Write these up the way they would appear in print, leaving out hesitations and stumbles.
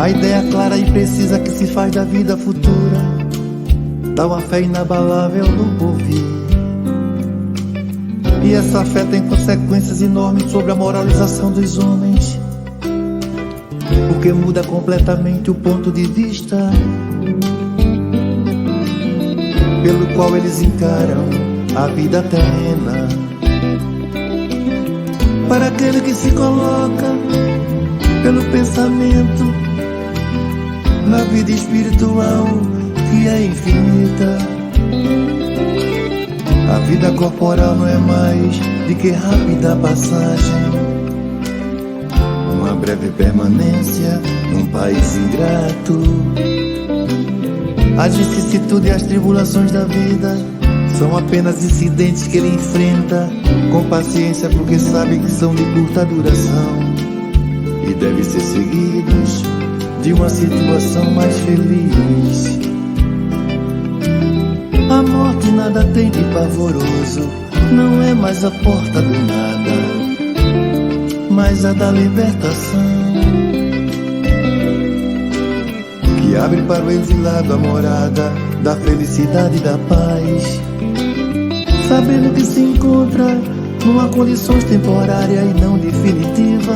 A ideia clara e precisa que se faz da vida futura dá uma fé inabalável no porvir. E essa fé tem consequências enormes sobre a moralização dos homens, porque muda completamente o ponto de vista pelo qual eles encaram a vida terrena. Para aquele que se coloca pelo pensamento na vida espiritual que é infinita, a vida corporal não é mais do que rápida passagem, uma breve permanência num país ingrato. As vicissitudes e as tribulações da vida são apenas incidentes que ele enfrenta com paciência, porque sabe que são de curta duração e devem ser seguidos de uma situação mais feliz. A morte nada tem de pavoroso, não é mais a porta do nada, mas a da libertação, que abre para o exilado a morada da felicidade e da paz, sabendo que se encontra numa condições temporária e não definitiva.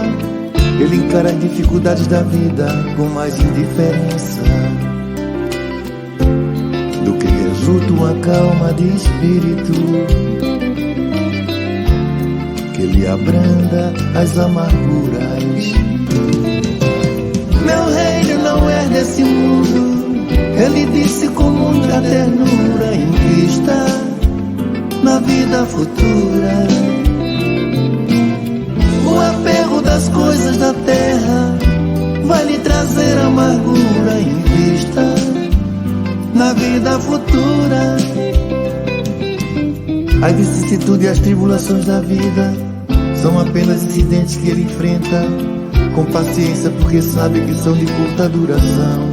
Ele encara as dificuldades da vida com mais indiferença, do que resulta uma calma de espírito que lhe abranda as amarguras. Meu reino não é desse mundo, ele disse com muita ternura, invista na vida futura. O apego das coisas da terra vai lhe trazer amargura, invista na vida futura. As vicissitudes e as tribulações da vida são apenas incidentes que ele enfrenta com paciência, porque sabe que são de curta duração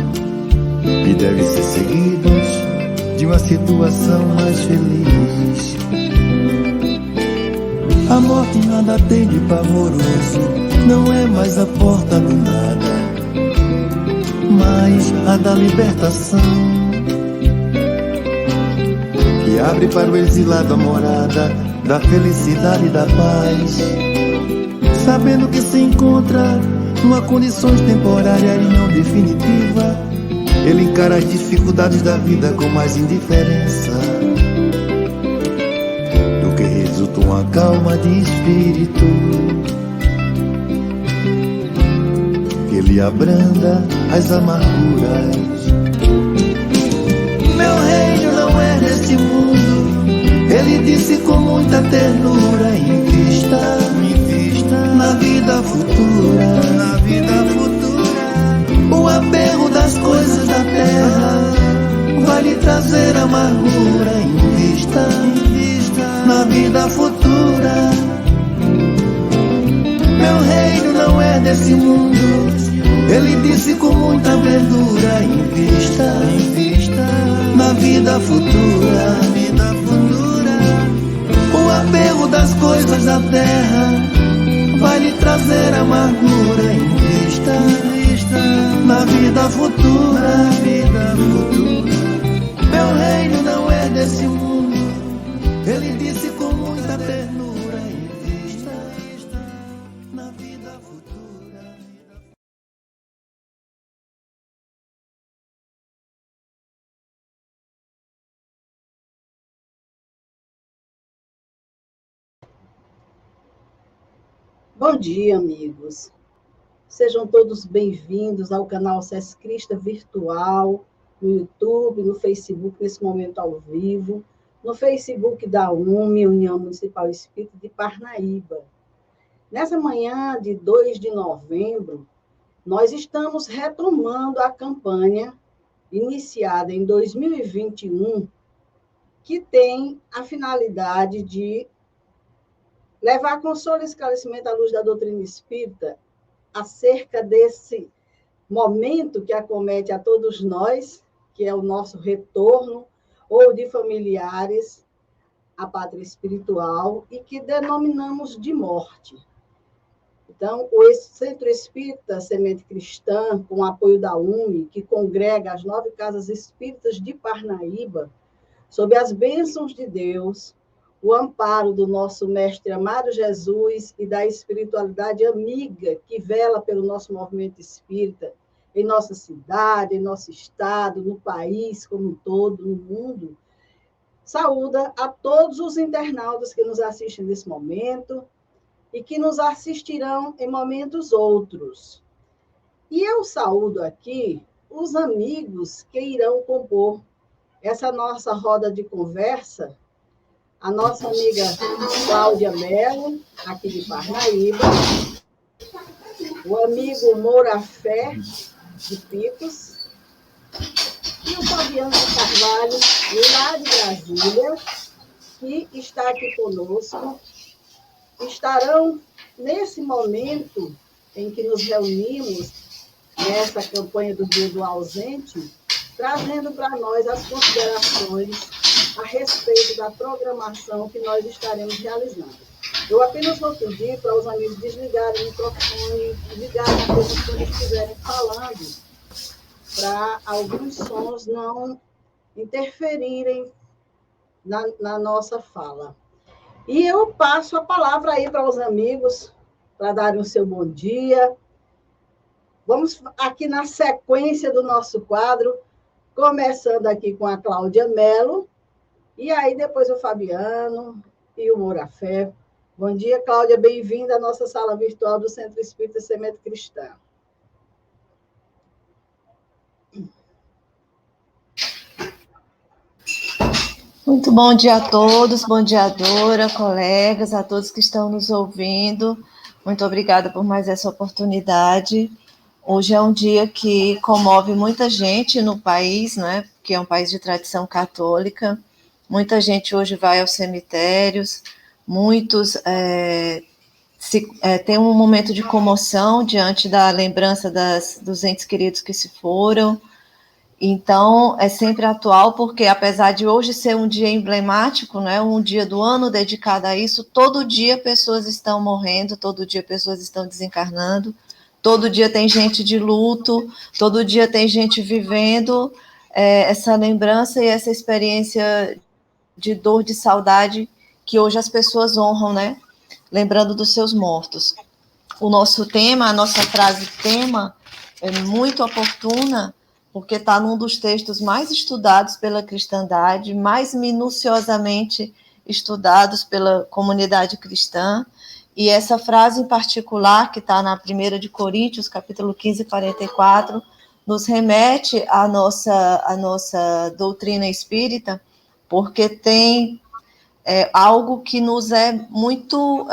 e devem ser seguidos de uma situação mais feliz. A morte nada tem de pavoroso, não é mais a porta do nada, mas a da libertação, que abre para o exilado a morada da felicidade e da paz, sabendo que se encontra numa condições temporária e não definitiva. Ele encara as dificuldades da vida com mais indiferença, do que resulta uma calma de espírito que lhe abranda as amarguras. Meu reino não é deste mundo, ele disse com muita ternura, invista na vida futura, na vida futura. O apego das coisas da terra vai lhe trazer amargura, invista na vida futura. Meu reino não é desse mundo, ele disse com muita verdura, invista na vida futura, vida futura. O apego das coisas da terra vai lhe trazer amargura, invista na vida futura, vida futura. Meu reino não é desse mundo, ele disse com muita ternura, invista na vida futura. Bom dia, amigos. Sejam todos bem-vindos ao canal SESC Crista Virtual, no YouTube, no Facebook, nesse momento ao vivo, no Facebook da UME, União Municipal Espírita de Parnaíba. Nessa manhã de 2 de novembro, nós estamos retomando a campanha iniciada em 2021, que tem a finalidade de levar consolo e esclarecimento à luz da doutrina espírita acerca desse momento que acomete a todos nós, que é o nosso retorno, ou de familiares, à pátria espiritual, e que denominamos de morte. Então, o Centro Espírita Semente Cristã, com o apoio da UME, que congrega as 9 casas espíritas de Parnaíba, sob as bênçãos de Deus, o amparo do nosso Mestre amado Jesus e da espiritualidade amiga que vela pelo nosso movimento espírita, em nossa cidade, em nosso estado, no país como um todo, no mundo, saúda a todos os internautas que nos assistem nesse momento e que nos assistirão em momentos outros. E eu saúdo aqui os amigos que irão compor essa nossa roda de conversa, a nossa amiga Cláudia Mello, aqui de Parnaíba, o amigo Moura Fé, de Picos, e o Fabiano Carvalho, lá de Brasília, que está aqui conosco. Estarão, nesse momento em que nos reunimos, nessa campanha do Dia do Ausente, trazendo para nós as considerações a respeito da programação que nós estaremos realizando. Eu apenas vou pedir para os amigos desligarem o microfone, ligarem a coisa quando estiverem falando, para alguns sons não interferirem na nossa fala. E eu passo a palavra aí para os amigos, para darem o seu bom dia. Vamos aqui na sequência do nosso quadro, começando aqui com a Cláudia Mello, e aí depois o Fabiano e o Moura Fé. Bom dia, Cláudia, bem-vinda à nossa sala virtual do Centro Espírita Semente Cristã. Muito bom dia a todos, bom dia, Dora, colegas, a todos que estão nos ouvindo. Muito obrigada por mais essa oportunidade. Hoje é um dia que comove muita gente no país, né? Que é um país de tradição católica. Muita gente hoje vai aos cemitérios, muitos tem um momento de comoção diante da lembrança dos entes queridos que se foram. Então, é sempre atual, porque apesar de hoje ser um dia emblemático, né, um dia do ano dedicado a isso, todo dia pessoas estão morrendo, todo dia pessoas estão desencarnando, todo dia tem gente de luto, todo dia tem gente vivendo essa lembrança e essa experiência de dor, de saudade, que hoje as pessoas honram, né, lembrando dos seus mortos. O nosso tema, a nossa frase tema, é muito oportuna, porque está num dos textos mais estudados pela cristandade, mais minuciosamente estudados pela comunidade cristã, e essa frase em particular, que está na 1 de Coríntios, capítulo 15, 44, nos remete à nossa doutrina espírita, porque tem algo que nos é muito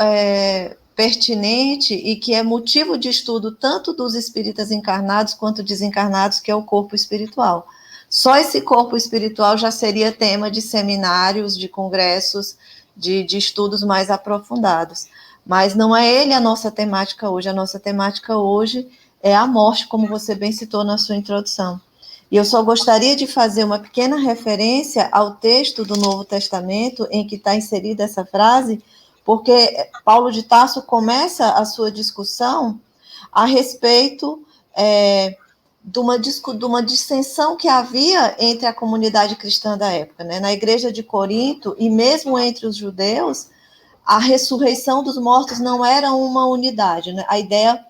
pertinente e que é motivo de estudo tanto dos espíritas encarnados quanto desencarnados, que é o corpo espiritual. Só esse corpo espiritual já seria tema de seminários, de congressos, de estudos mais aprofundados. Mas não é ele a nossa temática hoje. A nossa temática hoje é a morte, como você bem citou na sua introdução. E eu só gostaria de fazer uma pequena referência ao texto do Novo Testamento em que está inserida essa frase, porque Paulo de Tarso começa a sua discussão a respeito de uma dissensão que havia entre a comunidade cristã da época, né? Na igreja de Corinto, e mesmo entre os judeus, a ressurreição dos mortos não era uma unidade, né? A ideia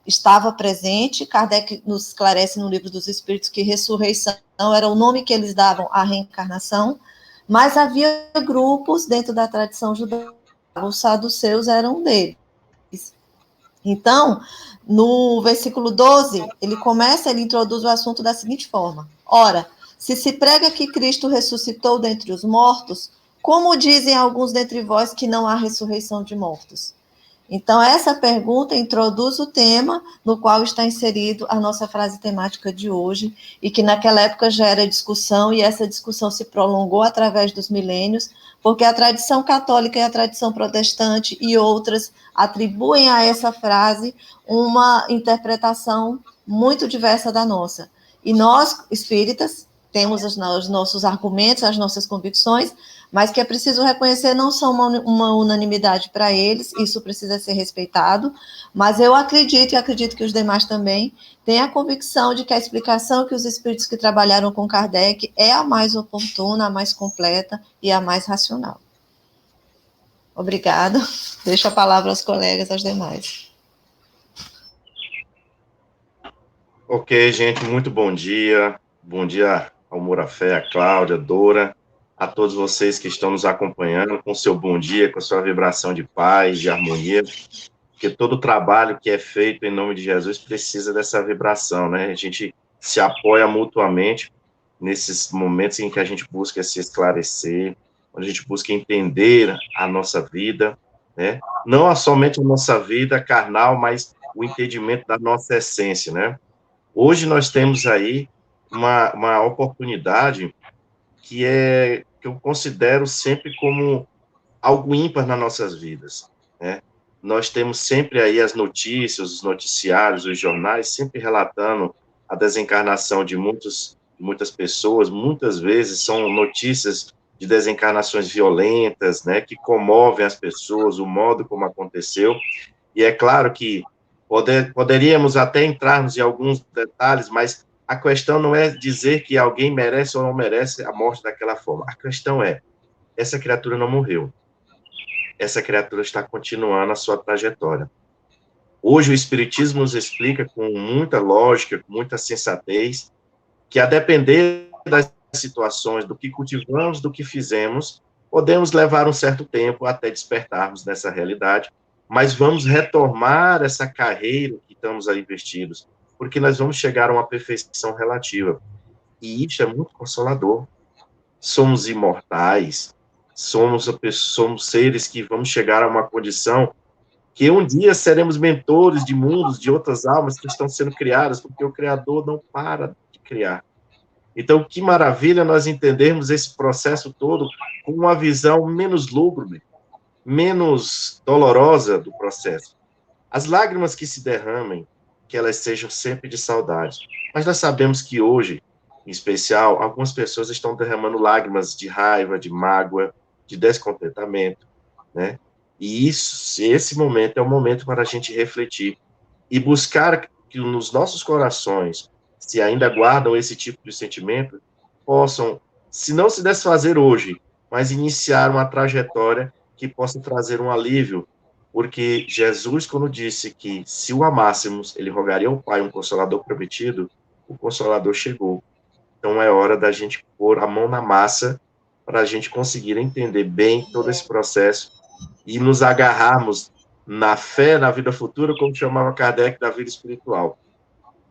estava presente, Kardec nos esclarece no Livro dos Espíritos que ressurreição era o nome que eles davam à reencarnação, mas havia grupos dentro da tradição judaica, os saduceus eram um deles. Então, no versículo 12, ele introduz o assunto da seguinte forma: ora, se prega que Cristo ressuscitou dentre os mortos, como dizem alguns dentre vós que não há ressurreição de mortos? Então, essa pergunta introduz o tema no qual está inserido a nossa frase temática de hoje, e que naquela época já era discussão, e essa discussão se prolongou através dos milênios, porque a tradição católica e a tradição protestante e outras atribuem a essa frase uma interpretação muito diversa da nossa. E nós, espíritas, temos os nossos argumentos, as nossas convicções, mas que é preciso reconhecer não são uma unanimidade para eles, isso precisa ser respeitado, mas eu acredito, e acredito que os demais também, têm a convicção de que a explicação que os espíritos que trabalharam com Kardec é a mais oportuna, a mais completa e a mais racional. Obrigada. Deixo a palavra aos colegas, aos demais. Ok, gente, muito bom dia. Bom dia ao Murafé, a Cláudia, a Dora, a todos vocês que estão nos acompanhando com seu bom dia, com a sua vibração de paz, de harmonia, porque todo trabalho que é feito em nome de Jesus precisa dessa vibração, né? A gente se apoia mutuamente nesses momentos em que a gente busca se esclarecer, onde a gente busca entender a nossa vida, né? Não somente a nossa vida carnal, mas o entendimento da nossa essência, né? Hoje nós temos aí uma oportunidade que eu considero sempre como algo ímpar nas nossas vidas, né? Nós temos sempre aí as notícias, os noticiários, os jornais, sempre relatando a desencarnação de muitas pessoas, muitas vezes são notícias de desencarnações violentas, né, que comovem as pessoas, o modo como aconteceu, e é claro que poderíamos até entrarmos em alguns detalhes, mas a questão não é dizer que alguém merece ou não merece a morte daquela forma. A questão é, essa criatura não morreu. Essa criatura está continuando a sua trajetória. Hoje o Espiritismo nos explica com muita lógica, com muita sensatez, que a depender das situações, do que cultivamos, do que fizemos, podemos levar um certo tempo até despertarmos nessa realidade, mas vamos retomar essa carreira que estamos aí investidos, porque nós vamos chegar a uma perfeição relativa. E isso é muito consolador. Somos imortais, somos seres que vamos chegar a uma condição que um dia seremos mentores de mundos, de outras almas que estão sendo criadas, porque o Criador não para de criar. Então, que maravilha nós entendermos esse processo todo com uma visão menos lúgubre, menos dolorosa do processo. As lágrimas que se derramem, que elas sejam sempre de saudade. Mas nós sabemos que hoje, em especial, algumas pessoas estão derramando lágrimas de raiva, de mágoa, de descontentamento, né? E esse momento é o momento para a gente refletir e buscar que nos nossos corações, se ainda guardam esse tipo de sentimento, possam, se não se desfazer hoje, mas iniciar uma trajetória que possa trazer um alívio, porque Jesus, quando disse que se o amássemos, ele rogaria ao Pai um Consolador prometido, o Consolador chegou. Então é hora da gente pôr a mão na massa para a gente conseguir entender bem todo esse processo e nos agarrarmos na fé, na vida futura, como chamava Kardec, da vida espiritual.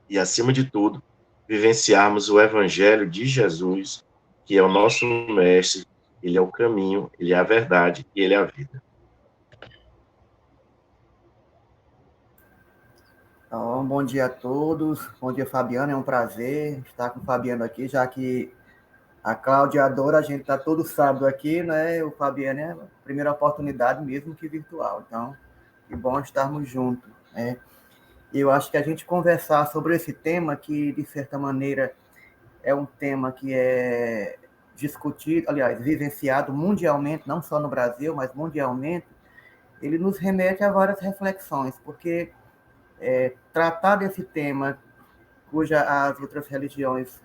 E, acima de tudo, vivenciarmos o Evangelho de Jesus, que é o nosso mestre, ele é o caminho, ele é a verdade e ele é a vida. Então, bom dia a todos. Bom dia, Fabiano. É um prazer estar com o Fabiano aqui, já que a Cláudia e a Dora, a gente está todo sábado aqui, né? O Fabiano é a primeira oportunidade mesmo que virtual. Então, que bom estarmos juntos, né? Eu acho que a gente conversar sobre esse tema, que, de certa maneira, é um tema que é discutido, aliás, vivenciado mundialmente, não só no Brasil, mas mundialmente, ele nos remete a várias reflexões, porque tratar desse tema, cuja as outras religiões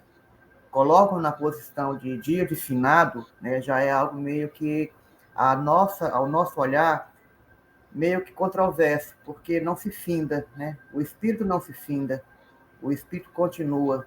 colocam na posição de dia de finado, né, já é algo meio que ao nosso olhar, meio que controverso, porque não se finda, né? O espírito não se finda, o espírito continua.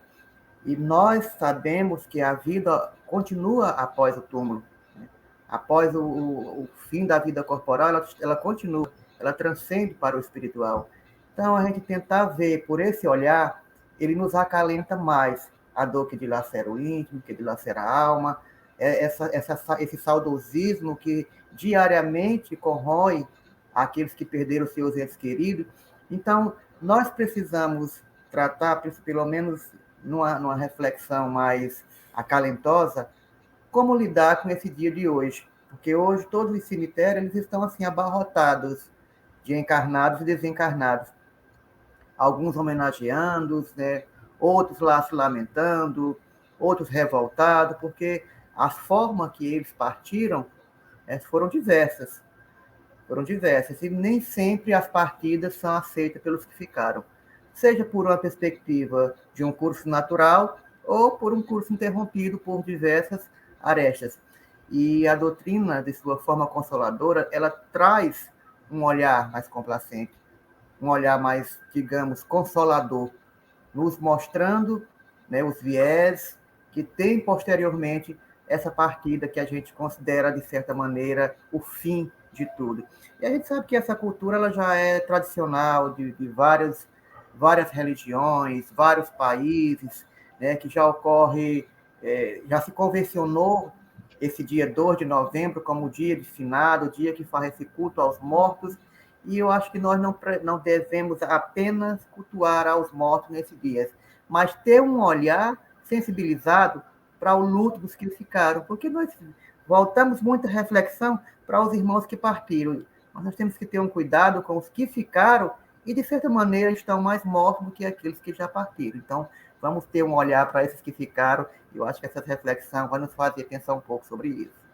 E nós sabemos que a vida continua após o túmulo, né? Após o fim da vida corporal, ela continua, ela transcende para o espiritual. Então, a gente tentar ver por esse olhar, ele nos acalenta mais a dor que dilacera o íntimo, que dilacera a alma, esse saudosismo que diariamente corrói aqueles que perderam seus entes queridos. Então, nós precisamos tratar, pelo menos numa reflexão mais acalentosa, como lidar com esse dia de hoje. Porque hoje todos os cemitérios eles estão assim abarrotados de encarnados e desencarnados. Alguns homenageando, né? Outros lá se lamentando, outros revoltados, porque as formas que eles partiram foram diversas, e nem sempre as partidas são aceitas pelos que ficaram, seja por uma perspectiva de um curso natural ou por um curso interrompido por diversas arestas. E a doutrina, de sua forma consoladora, ela traz um olhar mais complacente, um olhar mais, digamos, consolador, nos mostrando, né, os viés que tem posteriormente essa partida que a gente considera, de certa maneira, o fim de tudo. E a gente sabe que essa cultura ela já é tradicional de várias religiões, vários países, né, que já ocorre, já se convencionou esse dia 2 de novembro como o dia de finado, o dia que faz esse culto aos mortos, e eu acho que nós não devemos apenas cultuar aos mortos nesses dias, mas ter um olhar sensibilizado para o luto dos que ficaram, porque nós voltamos muita reflexão para os irmãos que partiram, mas nós temos que ter um cuidado com os que ficaram e, de certa maneira, estão mais mortos do que aqueles que já partiram. Então, vamos ter um olhar para esses que ficaram, e eu acho que essa reflexão vai nos fazer pensar um pouco sobre isso.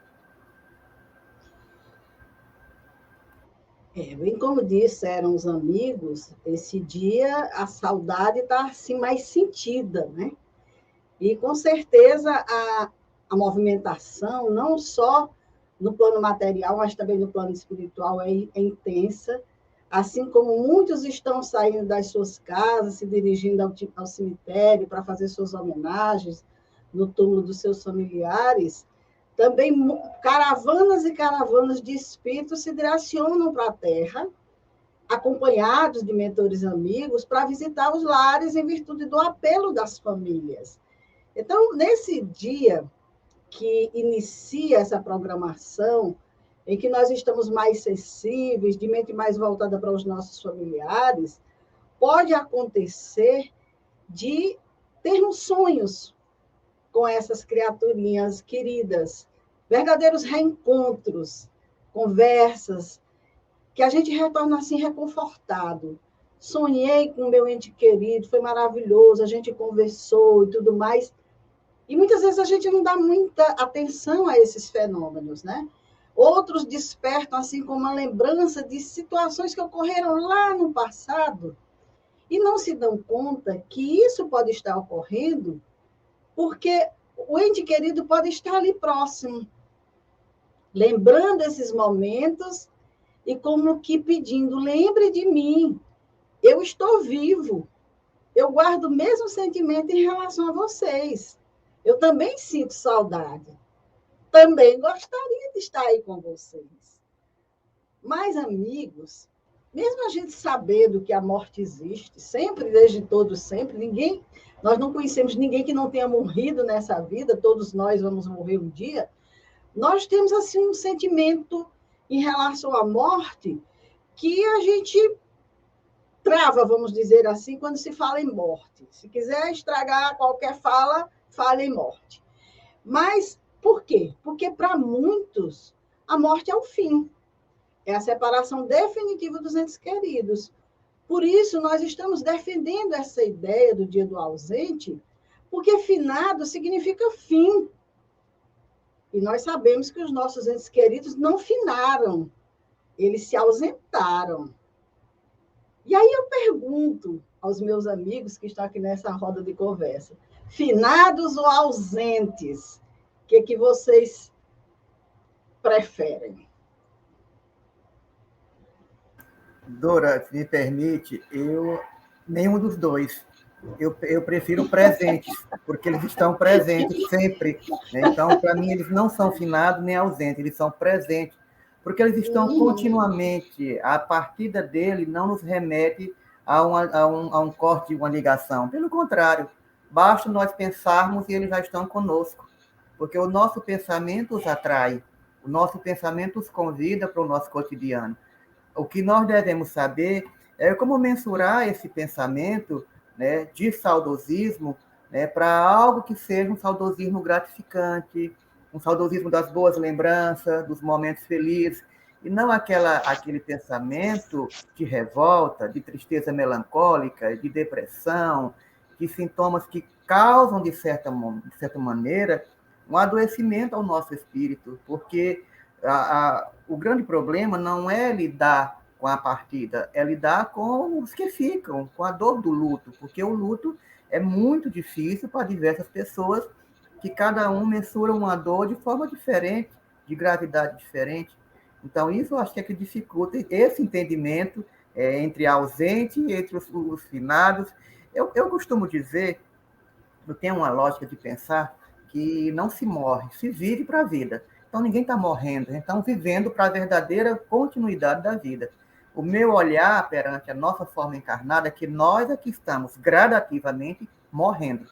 Bem como disseram os amigos, esse dia a saudade está assim mais sentida, né? E com certeza a movimentação, não só no plano material, mas também no plano espiritual, é intensa, assim como muitos estão saindo das suas casas, se dirigindo ao cemitério para fazer suas homenagens no túmulo dos seus familiares, também caravanas e caravanas de espíritos se direcionam para a Terra, acompanhados de mentores amigos, para visitar os lares em virtude do apelo das famílias. Então, nesse dia que inicia essa programação, em que nós estamos mais sensíveis, de mente mais voltada para os nossos familiares, pode acontecer de termos sonhos com essas criaturinhas queridas, verdadeiros reencontros, conversas, que a gente retorna assim reconfortado. Sonhei com o meu ente querido, foi maravilhoso, a gente conversou e tudo mais. E muitas vezes a gente não dá muita atenção a esses fenômenos, né? Outros despertam assim com uma lembrança de situações que ocorreram lá no passado e não se dão conta que isso pode estar ocorrendo porque o ente querido pode estar ali próximo, lembrando esses momentos e como que pedindo, lembre de mim, eu estou vivo, eu guardo o mesmo sentimento em relação a vocês. Eu também sinto saudade. Também gostaria de estar aí com vocês. Mas, amigos, mesmo a gente sabendo que a morte existe, sempre, desde todos, sempre, nós não conhecemos ninguém que não tenha morrido nessa vida, todos nós vamos morrer um dia, nós temos, assim, um sentimento em relação à morte que a gente trava, vamos dizer assim, quando se fala em morte. Se quiser estragar qualquer fala, fala em morte. Mas por quê? Porque para muitos a morte é o fim, é a separação definitiva dos entes queridos. Por isso nós estamos defendendo essa ideia do dia do ausente, porque finado significa fim. E nós sabemos que os nossos entes queridos não finaram, eles se ausentaram. E aí eu pergunto aos meus amigos que estão aqui nessa roda de conversa, finados ou ausentes, o que vocês preferem? Dora, se me permite, nenhum dos dois. Eu prefiro presentes, porque eles estão presentes sempre, né? Então, para mim, eles não são finados nem ausentes, eles são presentes, porque eles estão continuamente, a partida dele não nos remete a um corte, uma ligação. Pelo contrário, basta nós pensarmos e eles já estão conosco, porque o nosso pensamento os atrai, o nosso pensamento os convida para o nosso cotidiano. O que nós devemos saber é como mensurar esse pensamento, né, de saudosismo, né, para algo que seja um saudosismo gratificante, um saudosismo das boas lembranças, dos momentos felizes, e não aquele pensamento de revolta, de tristeza melancólica, de depressão, de sintomas que causam, de certa maneira, um adoecimento ao nosso espírito, porque o grande problema não é lidar com a partida, é lidar com os que ficam, com a dor do luto, porque o luto é muito difícil para diversas pessoas, que cada um mensura uma dor de forma diferente, de gravidade diferente. Então, isso eu acho que é que dificulta esse entendimento entre a ausente e entre os finados. Eu costumo dizer, eu tenho uma lógica de pensar que não se morre, se vive para a vida. Então, ninguém está morrendo, então vivendo para a verdadeira continuidade da vida. O meu olhar perante a nossa forma encarnada é que nós aqui estamos gradativamente morrendo.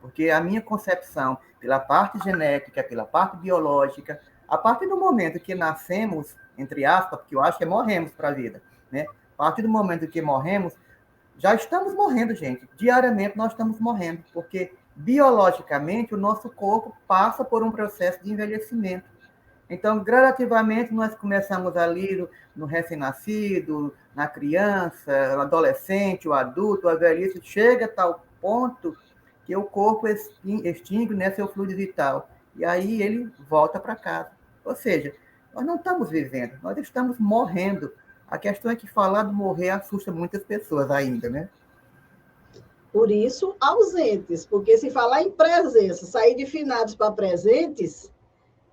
Porque a minha concepção, pela parte genética, pela parte biológica, a partir do momento que nascemos, entre aspas, porque eu acho que morremos para a vida, né? A partir do momento que morremos, já estamos morrendo, gente. Diariamente nós estamos morrendo, porque biologicamente o nosso corpo passa por um processo de envelhecimento. Então, gradativamente, nós começamos ali no recém-nascido, na criança, no adolescente, o adulto, a velhice, chega a tal ponto que o corpo extingue, né, seu fluido vital. E aí ele volta para casa. Ou seja, nós não estamos vivendo, nós estamos morrendo. A questão é que falar do morrer assusta muitas pessoas ainda, né? Por isso, ausentes, porque se falar em presença, sair de finados para presentes,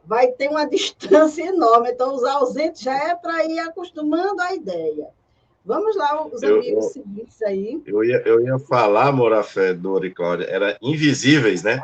vai ter uma distância enorme. Então, os ausentes já é para ir acostumando a ideia. Vamos lá, os amigos seguintes aí. Eu ia falar, Morafé, Dora e Cláudia, era invisíveis, né?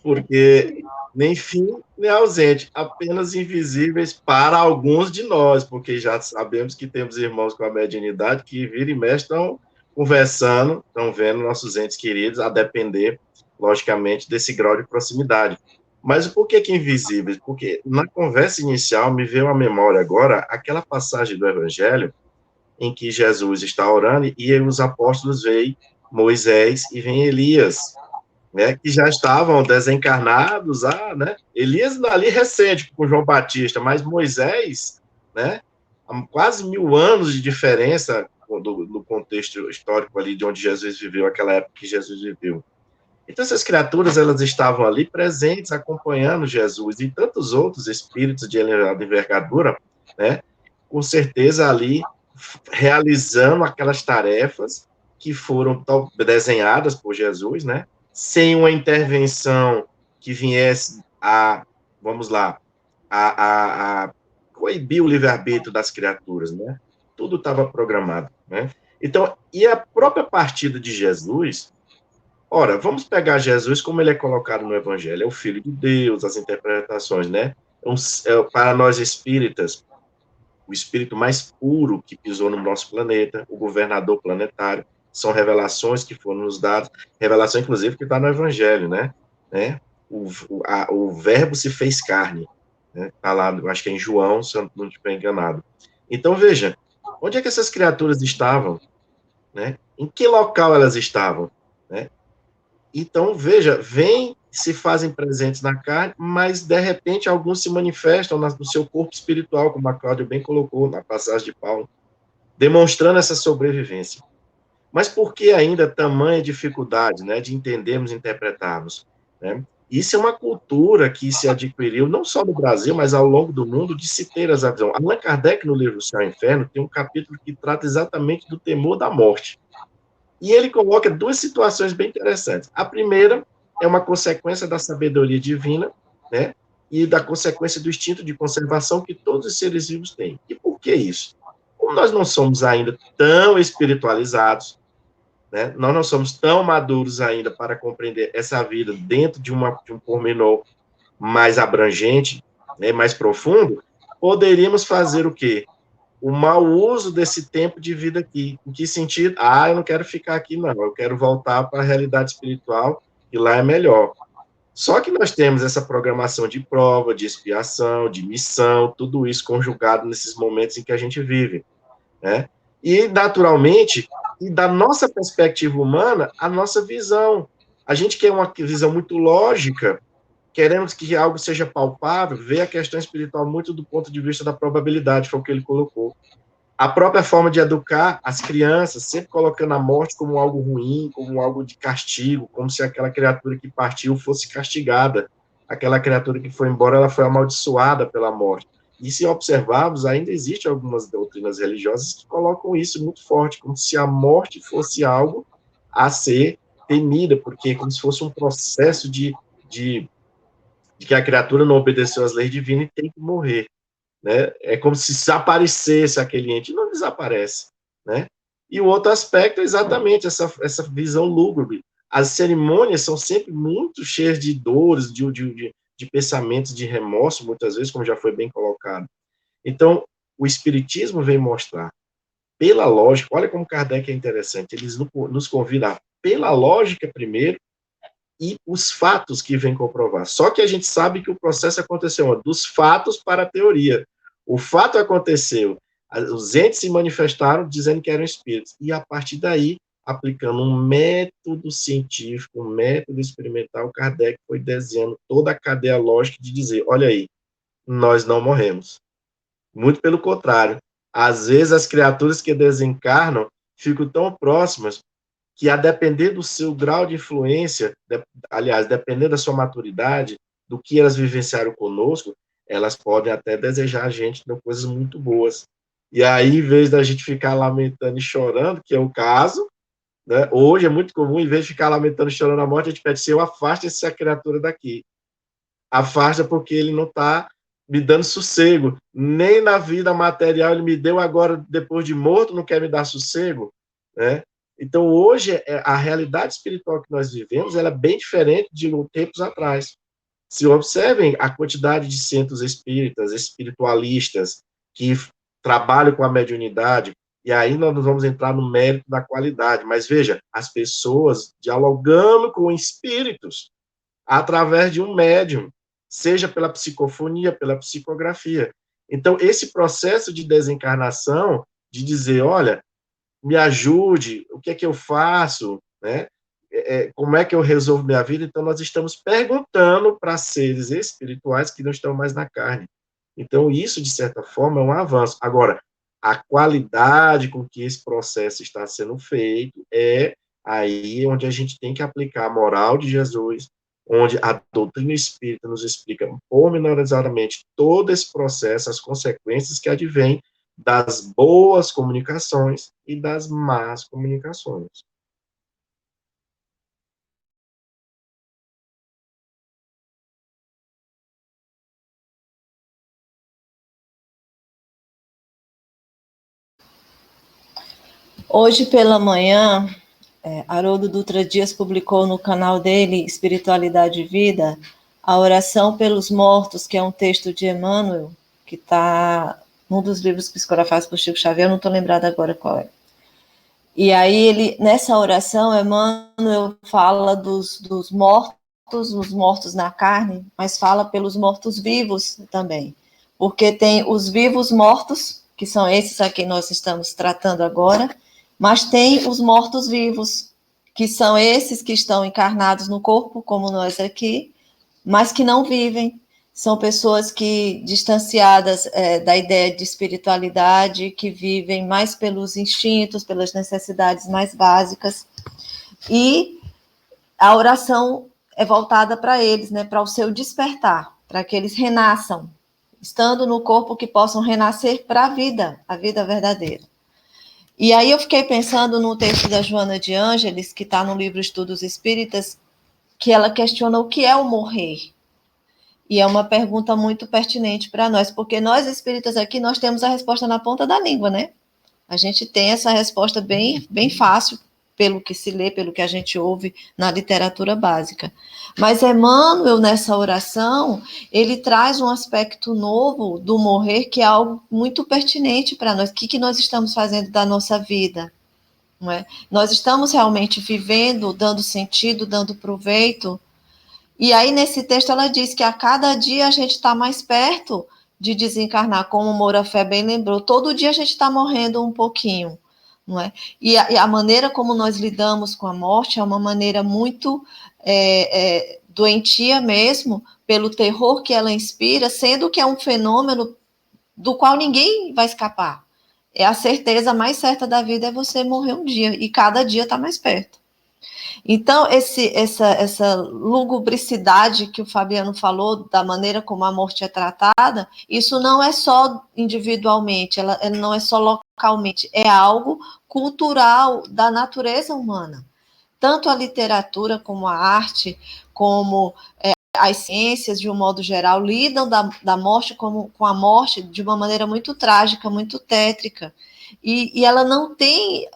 Porque nem fim, nem ausente, apenas invisíveis para alguns de nós, porque já sabemos que temos irmãos com a mediunidade que vira e mexe estão conversando, estão vendo nossos entes queridos, a depender, logicamente, desse grau de proximidade. Mas por que invisíveis? Porque na conversa inicial me veio à memória agora aquela passagem do Evangelho em que Jesus está orando e os apóstolos veem Moisés e vem Elias, né, que já estavam desencarnados, né, Elias ali recente com João Batista, mas Moisés, né, há quase 1000 anos de diferença do contexto histórico ali de onde Jesus viveu, aquela época que Jesus viveu. Então essas criaturas, elas estavam ali presentes, acompanhando Jesus e tantos outros espíritos de elevada envergadura, né, com certeza ali realizando aquelas tarefas que foram desenhadas por Jesus, né, sem uma intervenção que viesse vamos lá, a coibir o livre-arbítrio das criaturas, né? Tudo estava programado, né? Então, e a própria partida de Jesus, ora, vamos pegar Jesus como ele é colocado no Evangelho, é o Filho de Deus, as interpretações, né? Para nós espíritas, o espírito mais puro que pisou no nosso planeta, o governador planetário, são revelações que foram nos dadas, revelação, inclusive, que está no Evangelho, né? O verbo se fez carne, né? Está lá, acho que é em João, se eu não estiver enganado. Então, veja, onde é que essas criaturas estavam? Né? Em que local elas estavam? Né? Então, veja, se fazem presentes na carne, mas, de repente, alguns se manifestam no seu corpo espiritual, como a Cláudia bem colocou na passagem de Paulo, demonstrando essa sobrevivência. Mas por que ainda tamanha dificuldade, né, de entendermos e interpretarmos? Né? Isso é uma cultura que se adquiriu, não só no Brasil, mas ao longo do mundo, de se ter essa visão. Allan Kardec, no livro Céu e Inferno, tem um capítulo que trata exatamente do temor da morte. E ele coloca duas situações bem interessantes. A primeira é uma consequência da sabedoria divina, né, e da consequência do instinto de conservação que todos os seres vivos têm. E por que isso? Como nós não somos ainda tão espiritualizados, né, nós não somos tão maduros ainda para compreender essa vida dentro de um pormenor mais abrangente, né, mais profundo, poderíamos fazer o quê? O mau uso desse tempo de vida aqui. Em que sentido? Eu não quero ficar aqui, não. Eu quero voltar para a realidade espiritual, e lá é melhor. Só que nós temos essa programação de prova, de expiação, de missão, tudo isso conjugado nesses momentos em que a gente vive, né? E, naturalmente, e da nossa perspectiva humana, a nossa visão. A gente quer uma visão muito lógica, queremos que algo seja palpável, vê a questão espiritual muito do ponto de vista da probabilidade, foi o que ele colocou. A própria forma de educar as crianças, sempre colocando a morte como algo ruim, como algo de castigo, como se aquela criatura que partiu fosse castigada. Aquela criatura que foi embora, ela foi amaldiçoada pela morte. E se observarmos, ainda existem algumas doutrinas religiosas que colocam isso muito forte, como se a morte fosse algo a ser temida, porque como se fosse um processo de que a criatura não obedeceu às leis divinas e tem que morrer, né? É como se desaparecesse aquele ente, e não desaparece, né? E o outro aspecto é exatamente essa visão lúgubre. As cerimônias são sempre muito cheias de dores, de pensamentos de remorso, muitas vezes, como já foi bem colocado. Então, o Espiritismo vem mostrar, pela lógica, olha como Kardec é interessante, eles nos convidam pela lógica primeiro, e os fatos que vêm comprovar. Só que a gente sabe que o processo aconteceu dos fatos para a teoria. O fato aconteceu, os entes se manifestaram dizendo que eram espíritos, e a partir daí, aplicando um método científico, um método experimental, Kardec foi desenhando toda a cadeia lógica de dizer, olha aí, nós não morremos. Muito pelo contrário. Às vezes as criaturas que desencarnam ficam tão próximas que, a depender do seu grau de influência, aliás, dependendo da sua maturidade, do que elas vivenciaram conosco, elas podem até desejar a gente de coisas muito boas. E aí, em vez da gente ficar lamentando e chorando, que é o caso, né, hoje é muito comum, em vez de ficar lamentando e chorando a morte, a gente pede, Senhor, afaste essa criatura daqui. Afasta porque ele não está me dando sossego. Nem na vida material ele me deu, agora, depois de morto, não quer me dar sossego, né? Então, hoje, a realidade espiritual que nós vivemos, ela é bem diferente de tempos atrás. Se observem a quantidade de centros espíritas, espiritualistas, que trabalham com a mediunidade, e aí nós vamos entrar no mérito da qualidade. Mas, veja, as pessoas dialogando com espíritos através de um médium, seja pela psicofonia, pela psicografia. Então, esse processo de desencarnação, de dizer, olha, me ajude, o que é que eu faço, né? Como é que eu resolvo minha vida? Então, nós estamos perguntando para seres espirituais que não estão mais na carne. Então, isso, de certa forma, é um avanço. Agora, a qualidade com que esse processo está sendo feito é aí onde a gente tem que aplicar a moral de Jesus, onde a doutrina espírita nos explica pormenorizadamente todo esse processo, as consequências que advêm das boas comunicações e das más comunicações. Hoje pela manhã, Haroldo Dutra Dias publicou no canal dele, Espiritualidade e Vida, a Oração pelos Mortos, que é um texto de Emmanuel, que está num dos livros psicografados por Chico Xavier, eu não estou lembrada agora qual é. E aí, nessa oração, Emmanuel fala dos mortos, os mortos na carne, mas fala pelos mortos-vivos também. Porque tem os vivos mortos, que são esses a quem nós estamos tratando agora, mas tem os mortos-vivos, que são esses que estão encarnados no corpo, como nós aqui, mas que não vivem. São pessoas que, distanciadas da ideia de espiritualidade, que vivem mais pelos instintos, pelas necessidades mais básicas. E a oração é voltada para eles, né, para o seu despertar, para que eles renasçam, estando no corpo, que possam renascer para a vida verdadeira. E aí eu fiquei pensando no texto da Joana de Ângeles, que está no livro Estudos Espíritas, que ela questiona o que é o morrer. E é uma pergunta muito pertinente para nós, porque nós espíritas aqui, nós temos a resposta na ponta da língua, né? A gente tem essa resposta bem fácil, pelo que se lê, pelo que a gente ouve na literatura básica. Mas Emmanuel, nessa oração, ele traz um aspecto novo do morrer, que é algo muito pertinente para nós. O que nós estamos fazendo da nossa vida? Não é? Nós estamos realmente vivendo, dando sentido, dando proveito. E aí, nesse texto, ela diz que a cada dia a gente está mais perto de desencarnar, como Moura Fé bem lembrou. Todo dia a gente está morrendo um pouquinho, não é? E a maneira como nós lidamos com a morte é uma maneira muito doentia mesmo, pelo terror que ela inspira, sendo que é um fenômeno do qual ninguém vai escapar. É a certeza mais certa da vida é você morrer um dia, e cada dia está mais perto. Então, essa lugubricidade que o Fabiano falou, da maneira como a morte é tratada, isso não é só individualmente, ela não é só localmente, é algo cultural da natureza humana. Tanto a literatura como a arte, como as ciências, de um modo geral, lidam da morte com a morte de uma maneira muito trágica, muito tétrica. E ela não tem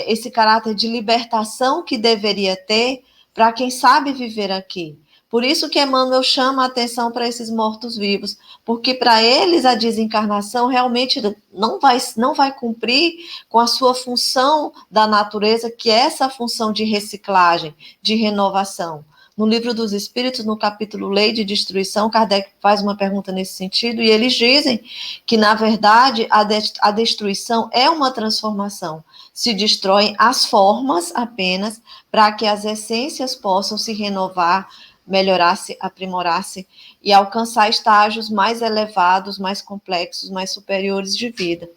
esse caráter de libertação que deveria ter para quem sabe viver aqui. Por isso que Emmanuel chama a atenção para esses mortos-vivos, porque para eles a desencarnação realmente não vai cumprir com a sua função da natureza, que é essa função de reciclagem, de renovação. No Livro dos Espíritos, no capítulo Lei de Destruição, Kardec faz uma pergunta nesse sentido, e eles dizem que, na verdade, a destruição é uma transformação. Se destroem as formas apenas para que as essências possam se renovar, melhorar-se, aprimorar-se e alcançar estágios mais elevados, mais complexos, mais superiores de vida.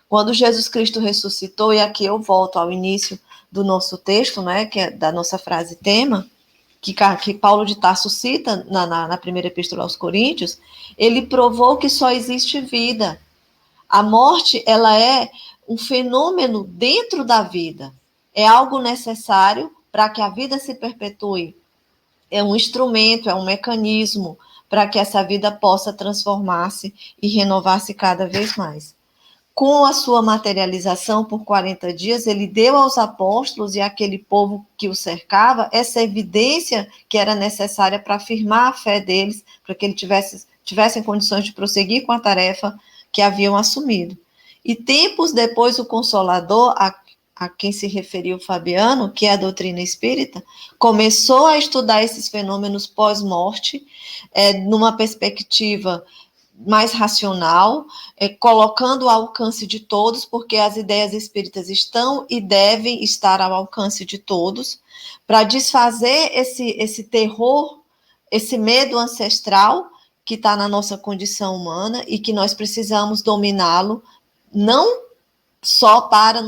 Quando Jesus Cristo ressuscitou, e aqui eu volto ao início do nosso texto, né, que é da nossa frase tema, que Paulo de Tarso cita na primeira epístola aos Coríntios, ele provou que só existe vida. A morte, ela é um fenômeno dentro da vida. É algo necessário para que a vida se perpetue. É um instrumento, é um mecanismo para que essa vida possa transformar-se e renovar-se cada vez mais. Com a sua materialização por 40 dias, ele deu aos apóstolos e àquele povo que o cercava essa evidência que era necessária para afirmar a fé deles, para que eles tivessem condições de prosseguir com a tarefa que haviam assumido. E tempos depois, o Consolador, a quem se referiu Fabiano, que é a doutrina espírita, começou a estudar esses fenômenos pós-morte, numa perspectiva mais racional, colocando ao alcance de todos, porque as ideias espíritas estão e devem estar ao alcance de todos, para desfazer esse terror, esse medo ancestral que está na nossa condição humana e que nós precisamos dominá-lo, não só para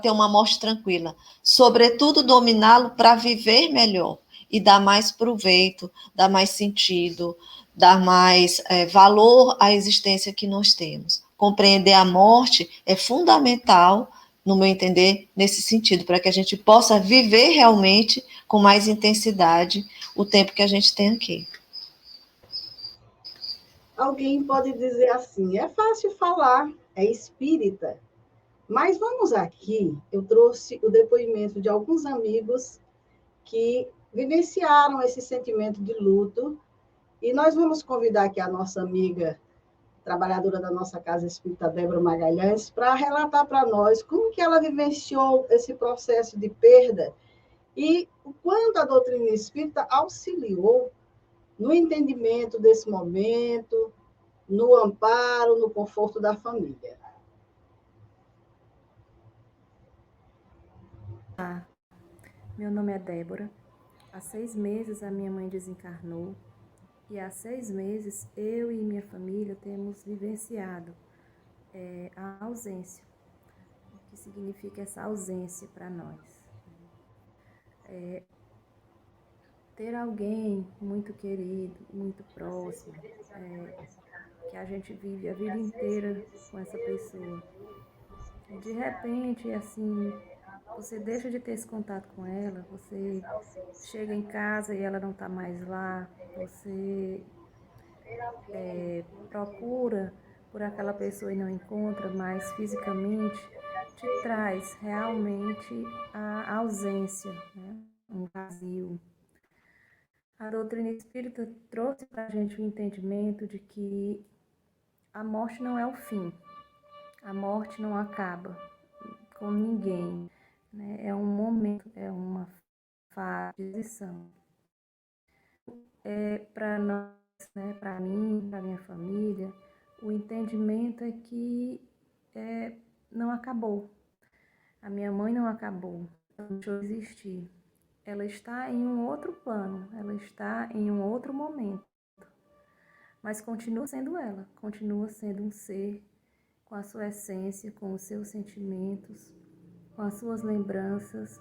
ter uma morte tranquila, sobretudo dominá-lo para viver melhor e dar mais proveito, dar mais sentido, dar mais valor à existência que nós temos. Compreender a morte é fundamental, no meu entender, nesse sentido, para que a gente possa viver realmente com mais intensidade o tempo que a gente tem aqui. Alguém pode dizer assim, é fácil falar, é espírita. Mas vamos aqui, eu trouxe o depoimento de alguns amigos que vivenciaram esse sentimento de luto, e nós vamos convidar aqui a nossa amiga, trabalhadora da nossa Casa Espírita, Débora Magalhães, para relatar para nós como que ela vivenciou esse processo de perda e o quanto a doutrina espírita auxiliou no entendimento desse momento, no amparo, no conforto da família. Meu nome é Débora. Há 6 meses a minha mãe desencarnou e há 6 meses eu e minha família temos vivenciado a ausência. O que significa essa ausência para nós? Ter alguém muito querido, muito próximo, que a gente vive a vida inteira com essa pessoa. E de repente, assim, você deixa de ter esse contato com ela, você chega em casa e ela não está mais lá, você procura por aquela pessoa e não encontra, mas fisicamente te traz realmente a ausência, né? Um vazio. A doutrina espírita trouxe para a gente o entendimento de que a morte não é o fim, a morte não acaba com ninguém, né? É um momento, é uma fase de transição. Para nós, né, para mim, para minha família, o entendimento é que não acabou. A minha mãe não acabou, ela deixou de existir. Ela está em um outro plano, ela está em um outro momento. Mas continua sendo ela, continua sendo um ser com a sua essência, com os seus sentimentos, com as suas lembranças.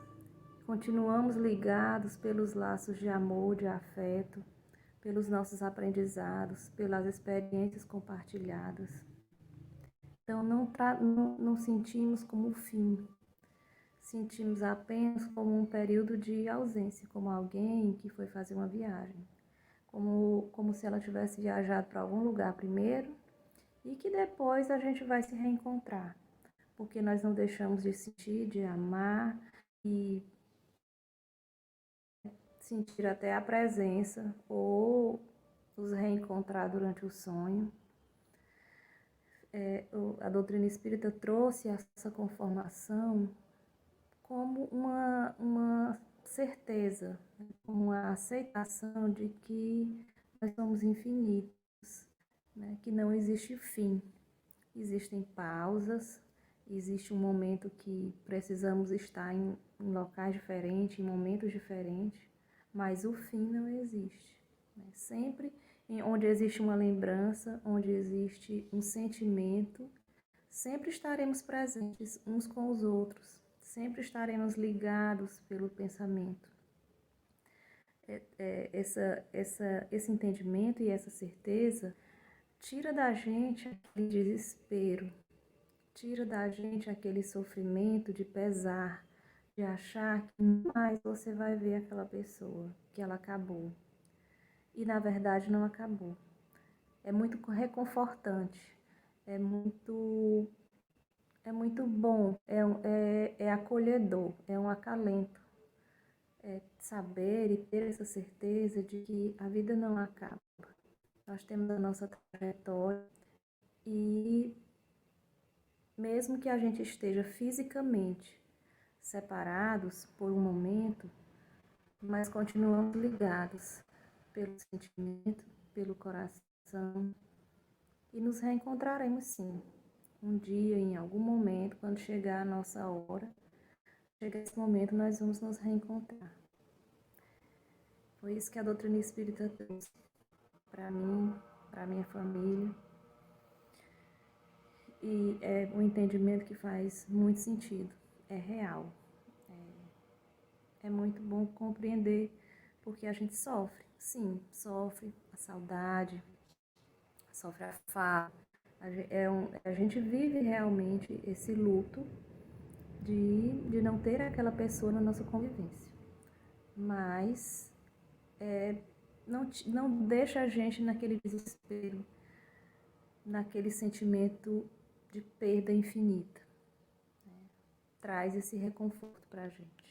Continuamos ligados pelos laços de amor, de afeto, pelos nossos aprendizados, pelas experiências compartilhadas. Então, não sentimos como um fim, sentimos apenas como um período de ausência, como alguém que foi fazer uma viagem, como se ela tivesse viajado para algum lugar primeiro e que depois a gente vai se reencontrar, porque nós não deixamos de sentir, de amar e sentir até a presença ou nos reencontrar durante o sonho. A doutrina espírita trouxe essa conformação como uma certeza, uma aceitação de que nós somos infinitos, né? Que não existe fim. Existem pausas, existe um momento que precisamos estar em locais diferentes, em momentos diferentes, mas o fim não existe, né? Sempre onde existe uma lembrança, onde existe um sentimento, sempre estaremos presentes uns com os outros, sempre estaremos ligados pelo pensamento. Esse entendimento e essa certeza tira da gente aquele desespero, tira da gente aquele sofrimento de pesar, de achar que mais você vai ver aquela pessoa, que ela acabou. E na verdade não acabou. É muito reconfortante, é muito bom, é acolhedor, é um acalento. É saber e ter essa certeza de que a vida não acaba. Nós temos a nossa trajetória e mesmo que a gente esteja fisicamente separados por um momento, mas continuamos ligados pelo sentimento, pelo coração, e nos reencontraremos sim. Um dia, em algum momento, quando chegar a nossa hora, chegar esse momento, nós vamos nos reencontrar. Foi isso que a doutrina espírita trouxe para mim, para minha família. E é um entendimento que faz muito sentido, é real. É muito bom compreender, porque a gente sofre, sim, sofre a saudade, sofre a falta. A gente vive realmente esse luto de não ter aquela pessoa na nossa convivência. Mas não deixa a gente naquele desespero, naquele sentimento de perda infinita. Traz esse reconforto para a gente.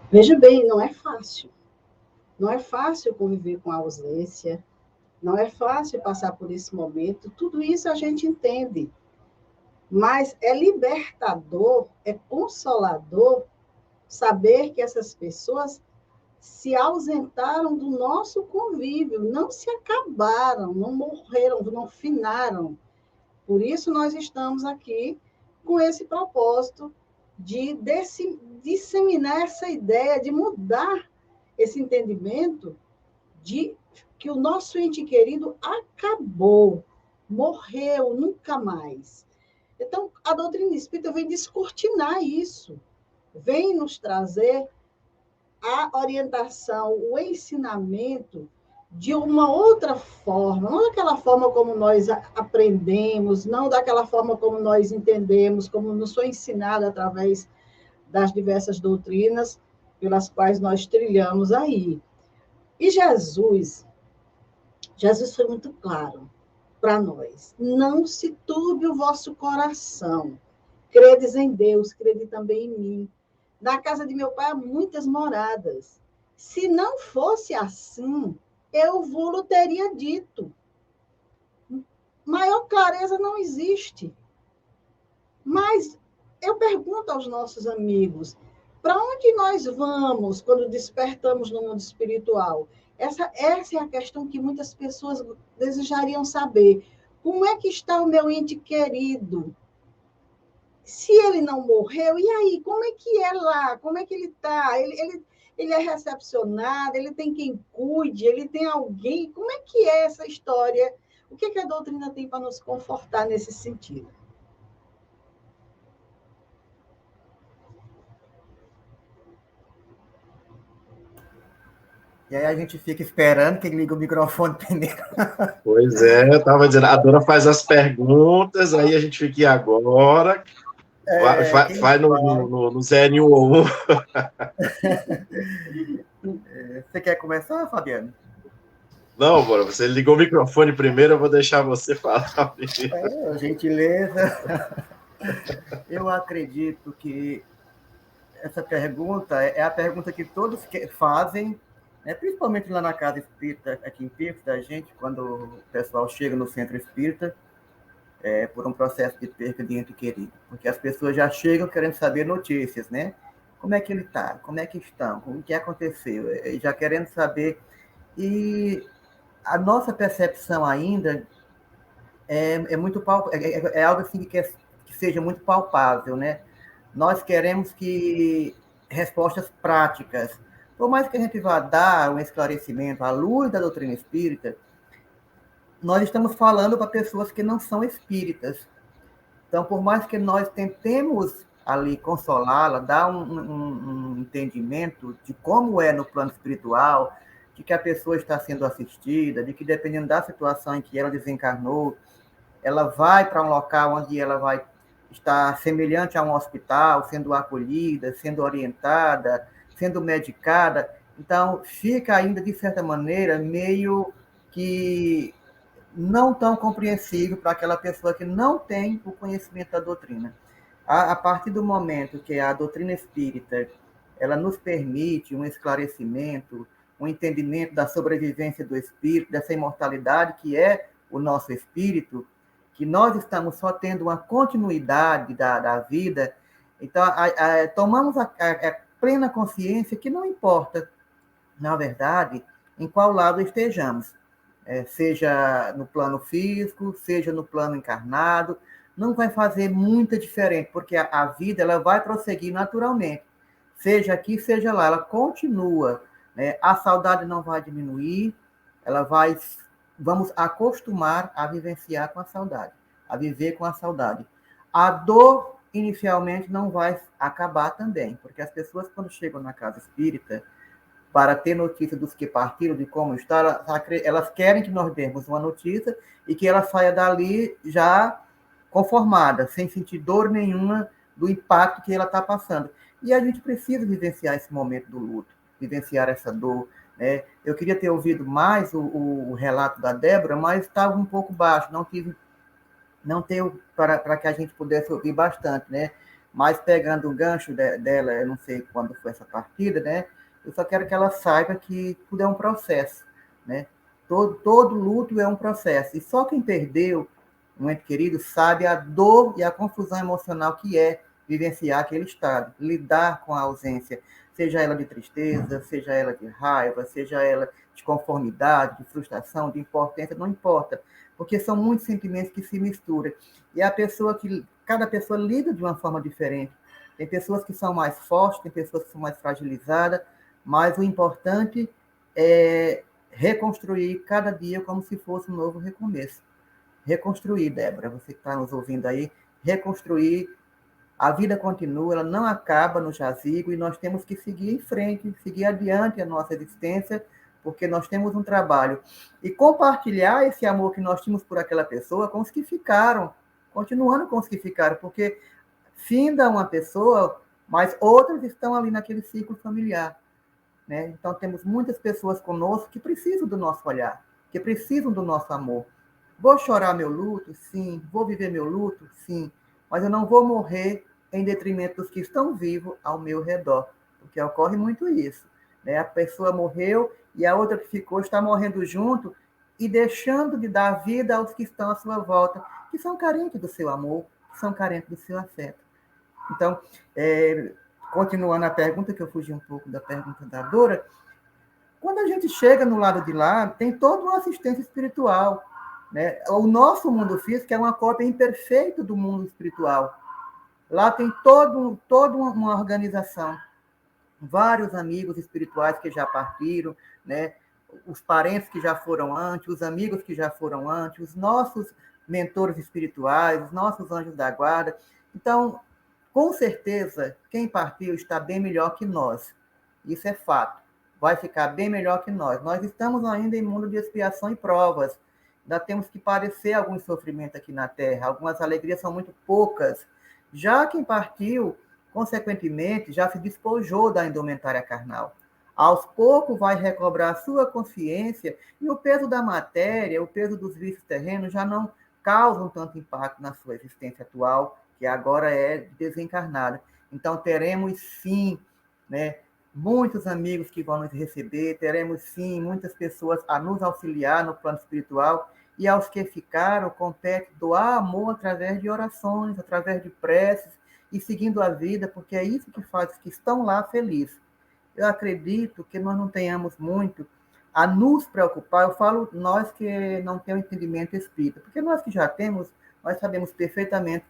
Veja bem, não é fácil. Não é fácil conviver com a ausência, não é fácil passar por esse momento, tudo isso a gente entende. Mas é libertador, é consolador saber que essas pessoas se ausentaram do nosso convívio, não se acabaram, não morreram, não finaram. Por isso nós estamos aqui com esse propósito de disseminar essa ideia, de mudar esse entendimento de que o nosso ente querido acabou, morreu, nunca mais. Então, a doutrina espírita vem descortinar isso, vem nos trazer a orientação, o ensinamento de uma outra forma, não daquela forma como nós aprendemos, não daquela forma como nós entendemos, como nos foi ensinado através das diversas doutrinas pelas quais nós trilhamos aí. E Jesus foi muito claro para nós. Não se turbe o vosso coração. Credes em Deus, crede também em mim. Na casa de meu pai há muitas moradas. Se não fosse assim, eu vos teria dito. Maior clareza não existe. Mas eu pergunto aos nossos amigos, para onde nós vamos quando despertamos no mundo espiritual? Essa é a questão que muitas pessoas desejariam saber. Como é que está o meu ente querido? Se ele não morreu, e aí? Como é que é lá? Como é que ele está? Ele é recepcionado, ele tem quem cuide, ele tem alguém. Como é que é essa história? O que, que a doutrina tem para nos confortar nesse sentido? E aí a gente fica esperando que ele liga o microfone primeiro. Pois é, eu estava dizendo, a Dora faz as perguntas, aí a gente fica aqui agora, vai no 011. Você quer começar, Fabiano? Não, Bora, você ligou o microfone primeiro, eu vou deixar você falar primeiro. Gentileza. Eu acredito que essa pergunta é a pergunta que todos fazem, né, principalmente lá na Casa Espírita, aqui em Picos, da gente, quando o pessoal chega no Centro Espírita, por um processo de perca de ente querido. Porque as pessoas já chegam querendo saber notícias, né? Como é que ele está? Como é que estão? O que aconteceu? Já querendo saber. E a nossa percepção ainda é muito é algo assim que seja muito palpável, né? Nós queremos que respostas práticas. Por mais que a gente vá dar um esclarecimento à luz da doutrina espírita, nós estamos falando para pessoas que não são espíritas. Então, por mais que nós tentemos ali consolá-la, dar um entendimento de como é no plano espiritual, de que a pessoa está sendo assistida, de que dependendo da situação em que ela desencarnou, ela vai para um local onde ela vai estar semelhante a um hospital, sendo acolhida, sendo orientada, sendo medicada. Então, fica ainda, de certa maneira, meio que não tão compreensível para aquela pessoa que não tem o conhecimento da doutrina. A partir do momento que a doutrina espírita ela nos permite um esclarecimento, um entendimento da sobrevivência do espírito, dessa imortalidade que é o nosso espírito, que nós estamos só tendo uma continuidade da vida, então tomamos a plena consciência que não importa, na verdade, em qual lado estejamos, seja no plano físico, seja no plano encarnado, não vai fazer muita diferença, porque a vida ela vai prosseguir naturalmente, seja aqui, seja lá, ela continua, né? A saudade não vai diminuir, vamos acostumar a vivenciar com a saudade, a viver com a saudade. A dor, inicialmente, não vai acabar também, porque as pessoas, quando chegam na casa espírita, para ter notícia dos que partiram, de como está, elas querem que nós demos uma notícia e que ela saia dali já conformada, sem sentir dor nenhuma do impacto que ela está passando. E a gente precisa vivenciar esse momento do luto, vivenciar essa dor, né? Eu queria ter ouvido mais o relato da Débora, mas estava um pouco baixo, não tenho para que a gente pudesse ouvir bastante, né? Mas pegando o gancho dela, eu não sei quando foi essa partida, né? Eu só quero que ela saiba que tudo é um processo, né? Todo luto é um processo. E só quem perdeu um ente querido sabe a dor e a confusão emocional que é vivenciar aquele estado, lidar com a ausência, seja ela de tristeza, seja ela de raiva, seja ela de conformidade, de frustração, de impotência, não importa, porque são muitos sentimentos que se misturam. E cada pessoa lida de uma forma diferente. Tem pessoas que são mais fortes, tem pessoas que são mais fragilizadas, mas o importante é reconstruir cada dia como se fosse um novo recomeço. Reconstruir, Débora, você que está nos ouvindo aí, reconstruir. A vida continua, ela não acaba no jazigo e nós temos que seguir em frente, seguir adiante a nossa existência, porque nós temos um trabalho. E compartilhar esse amor que nós tínhamos por aquela pessoa com os que ficaram, continuando com os que ficaram, porque finda uma pessoa, mas outras estão ali naquele ciclo familiar, né? Então, temos muitas pessoas conosco que precisam do nosso olhar, que precisam do nosso amor. Vou chorar meu luto? Sim. Vou viver meu luto? Sim. Mas eu não vou morrer em detrimento dos que estão vivos ao meu redor, porque ocorre muito isso, né? A pessoa morreu e a outra que ficou está morrendo junto e deixando de dar vida aos que estão à sua volta, que são carentes do seu amor, que são carentes do seu afeto. Então, continuando a pergunta, que eu fugi um pouco da pergunta da Dora, quando a gente chega no lado de lá, tem toda uma assistência espiritual, né? O nosso mundo físico é uma cópia imperfeita do mundo espiritual. Lá tem toda uma organização, vários amigos espirituais que já partiram, né? Os parentes que já foram antes, os amigos que já foram antes, os nossos mentores espirituais, os nossos anjos da guarda. Então, com certeza, quem partiu está bem melhor que nós. Isso é fato. Vai ficar bem melhor que nós. Nós estamos ainda em mundo de expiação e provas. Ainda temos que padecer algum sofrimento aqui na Terra. Algumas alegrias são muito poucas. Já quem partiu, consequentemente, já se despojou da indumentária carnal. Aos poucos vai recobrar a sua consciência e o peso da matéria, o peso dos vícios terrenos já não causam tanto impacto na sua existência atual, que agora é desencarnada. Então, teremos sim, né, muitos amigos que vão nos receber, teremos sim muitas pessoas a nos auxiliar no plano espiritual, e aos que ficaram, compete doar amor através de orações, através de preces, e seguindo a vida, porque é isso que faz os que estão lá felizes. Eu acredito que nós não tenhamos muito a nos preocupar, eu falo nós que não temos entendimento espírita, porque nós que já temos, nós sabemos perfeitamente,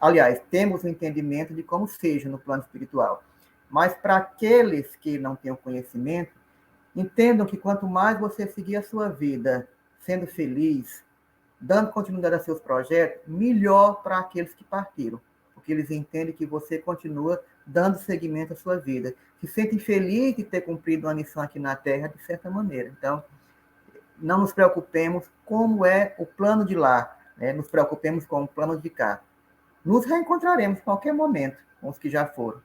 aliás, temos o entendimento de como seja no plano espiritual. Mas para aqueles que não têm o conhecimento, entendam que quanto mais você seguir a sua vida sendo feliz, dando continuidade a seus projetos, melhor para aqueles que partiram, porque eles entendem que você continua dando seguimento à sua vida, se sentem felizes de ter cumprido uma missão aqui na Terra, de certa maneira. Então, não nos preocupemos como é o plano de lá, né? Nos preocupemos com o plano de cá. Nos reencontraremos em qualquer momento com os que já foram.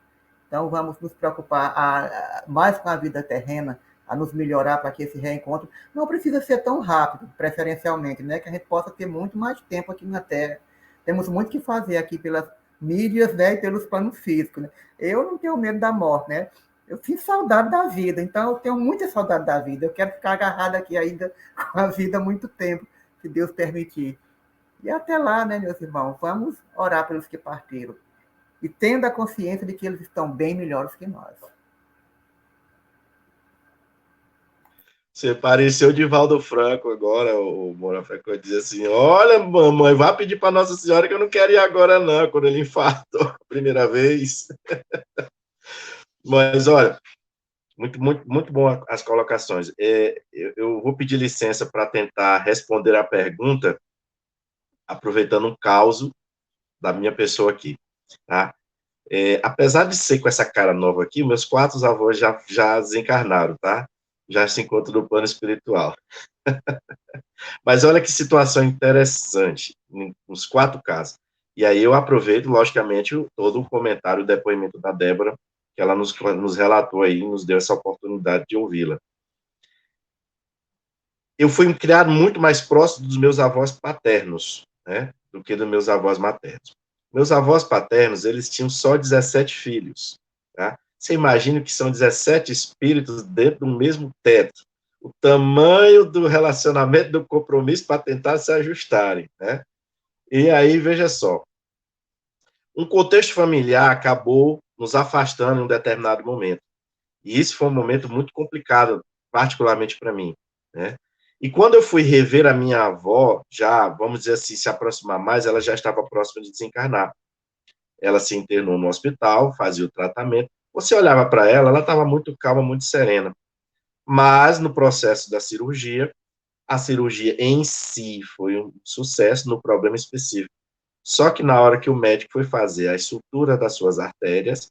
Então, vamos nos preocupar mais com a vida terrena, a nos melhorar para que esse reencontro não precisa ser tão rápido, preferencialmente, né? Que a gente possa ter muito mais tempo aqui na Terra. Temos muito que fazer aqui pelas mídias, né? E pelos planos físicos, né? Eu não tenho medo da morte, né? Eu sinto saudade da vida, então eu tenho muita saudade da vida. Eu quero ficar agarrado aqui ainda com a vida há muito tempo, se Deus permitir. E até lá, né, meus irmãos, vamos orar pelos que partiram. E tendo a consciência de que eles estão bem melhores que nós. Você pareceu Divaldo Franco agora, o Moura Franco dizer assim, olha, mamãe, vá pedir para Nossa Senhora que eu não quero ir agora não, quando ele infartou a primeira vez. Mas, olha, muito bom as colocações. Eu vou pedir licença para tentar responder a pergunta, aproveitando um caso da minha pessoa aqui, tá? Apesar de ser com essa cara nova aqui, meus 4 avós já desencarnaram, tá? Já se encontram no plano espiritual. Mas olha que situação interessante, nos 4 casos. E aí eu aproveito, logicamente, todo o comentário, o depoimento da Débora, que ela nos relatou aí, nos deu essa oportunidade de ouvi-la. Eu fui criado muito mais próximo dos meus avós paternos, né, do que dos meus avós maternos. Meus avós paternos, eles tinham só 17 filhos, tá? Você imagina que são 17 espíritos dentro do mesmo teto. O tamanho do relacionamento, do compromisso para tentar se ajustarem, né? E aí, veja só, um contexto familiar acabou nos afastando em um determinado momento. E isso foi um momento muito complicado, particularmente para mim, né? E quando eu fui rever a minha avó, já, vamos dizer assim, se aproximar mais, ela já estava próxima de desencarnar. Ela se internou no hospital, fazia o tratamento. Você olhava para ela, ela estava muito calma, muito serena. Mas no processo da cirurgia, a cirurgia em si foi um sucesso no problema específico. Só que na hora que o médico foi fazer a estrutura das suas artérias,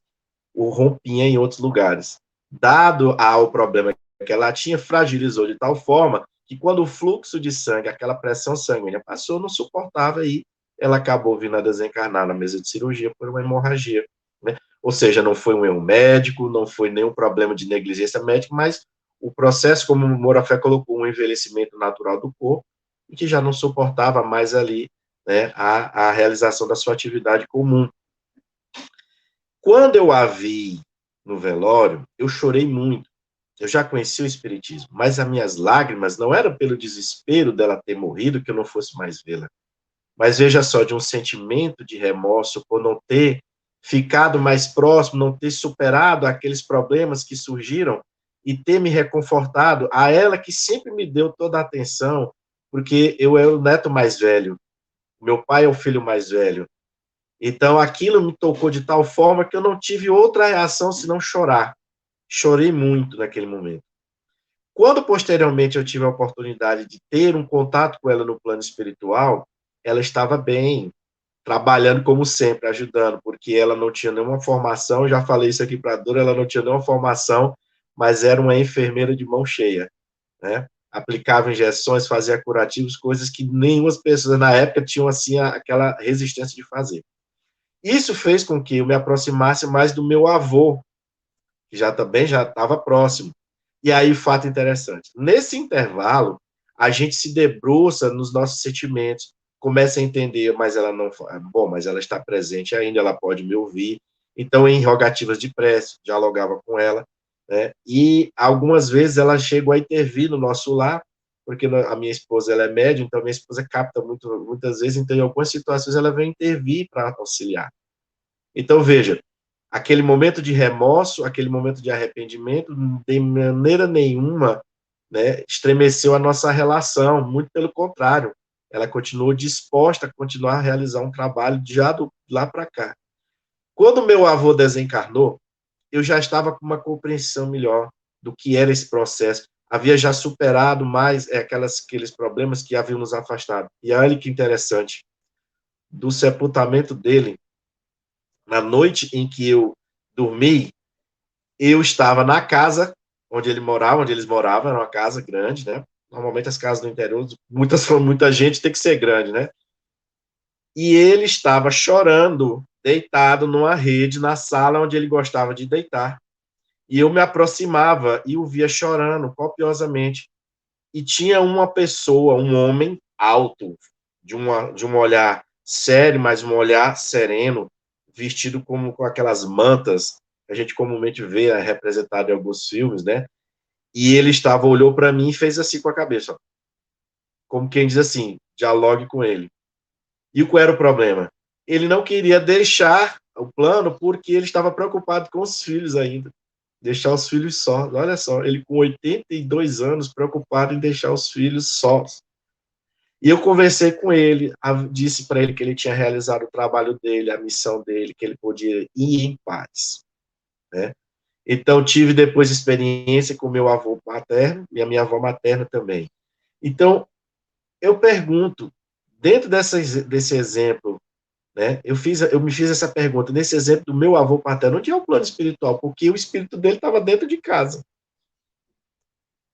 o rompia em outros lugares. Dado ao problema que ela tinha, fragilizou de tal forma que quando o fluxo de sangue, aquela pressão sanguínea passou, não suportava e ela acabou vindo a desencarnar na mesa de cirurgia por uma hemorragia, né? Ou seja, não foi um erro médico, não foi nenhum problema de negligência médica, mas o processo, como o Morafé colocou, um envelhecimento natural do corpo, e que já não suportava mais ali, né, a realização da sua atividade comum. Quando eu a vi no velório, eu chorei muito. Eu já conhecia o espiritismo, mas as minhas lágrimas não eram pelo desespero dela ter morrido, que eu não fosse mais vê-la. Mas veja só, de um sentimento de remorso por não ter ficado mais próximo, não ter superado aqueles problemas que surgiram e ter me reconfortado a ela que sempre me deu toda a atenção, porque eu era o neto mais velho, meu pai é o filho mais velho, Então, aquilo me tocou de tal forma que eu não tive outra reação senão chorar. Chorei muito naquele momento. Quando, posteriormente, eu tive a oportunidade de ter um contato com ela no plano espiritual, ela estava bem, trabalhando como sempre, ajudando, porque ela não tinha nenhuma formação, já falei isso aqui para a Dora, ela não tinha nenhuma formação, mas era uma enfermeira de mão cheia, né? Aplicava injeções, fazia curativos, coisas que nenhuma pessoas na época tinham, assim, aquela resistência de fazer. Isso fez com que eu me aproximasse mais do meu avô, que já também já estava próximo. E aí, fato interessante, nesse intervalo, a gente se debruça nos nossos sentimentos, começa a entender, mas ela não, bom, mas ela está presente ainda, ela pode me ouvir. Então, em rogativas de prece, dialogava com ela, né? E algumas vezes ela chegou a intervir no nosso lar, porque a minha esposa ela é médium, então minha esposa capta muitas vezes, então em algumas situações ela vem intervir para auxiliar. Então, veja, aquele momento de remorso, aquele momento de arrependimento, de maneira nenhuma, né, estremeceu a nossa relação, muito pelo contrário, ela continuou disposta a continuar a realizar um trabalho já lá para cá. Quando meu avô desencarnou, eu já estava com uma compreensão melhor do que era esse processo, havia já superado mais aqueles problemas que haviam nos afastado. E olha que interessante, do sepultamento dele, na noite em que eu dormi, eu estava na casa onde eles moravam, era uma casa grande, né? Normalmente as casas do interior, muita gente tem que ser grande, né? E ele estava chorando, deitado numa rede, na sala onde ele gostava de deitar. E eu me aproximava e o via chorando copiosamente. E tinha uma pessoa, um homem alto, de um olhar sério, mas um olhar sereno, vestido com aquelas mantas que a gente comumente vê representado em alguns filmes, né? E ele olhou para mim e fez assim com a cabeça, ó, como quem diz assim, dialogue com ele. E qual era o problema? Ele não queria deixar o plano porque ele estava preocupado com os filhos ainda. Deixar os filhos só. Olha só, ele com 82 anos, preocupado em deixar os filhos sós. E eu conversei com ele, disse para ele que ele tinha realizado o trabalho dele, a missão dele, que ele podia ir em paz, né? Então, tive depois experiência com meu avô paterno e a minha avó materna também. Então, eu pergunto, dentro desse exemplo, né, eu me fiz essa pergunta, nesse exemplo do meu avô paterno, onde é o plano espiritual? Porque o espírito dele estava dentro de casa.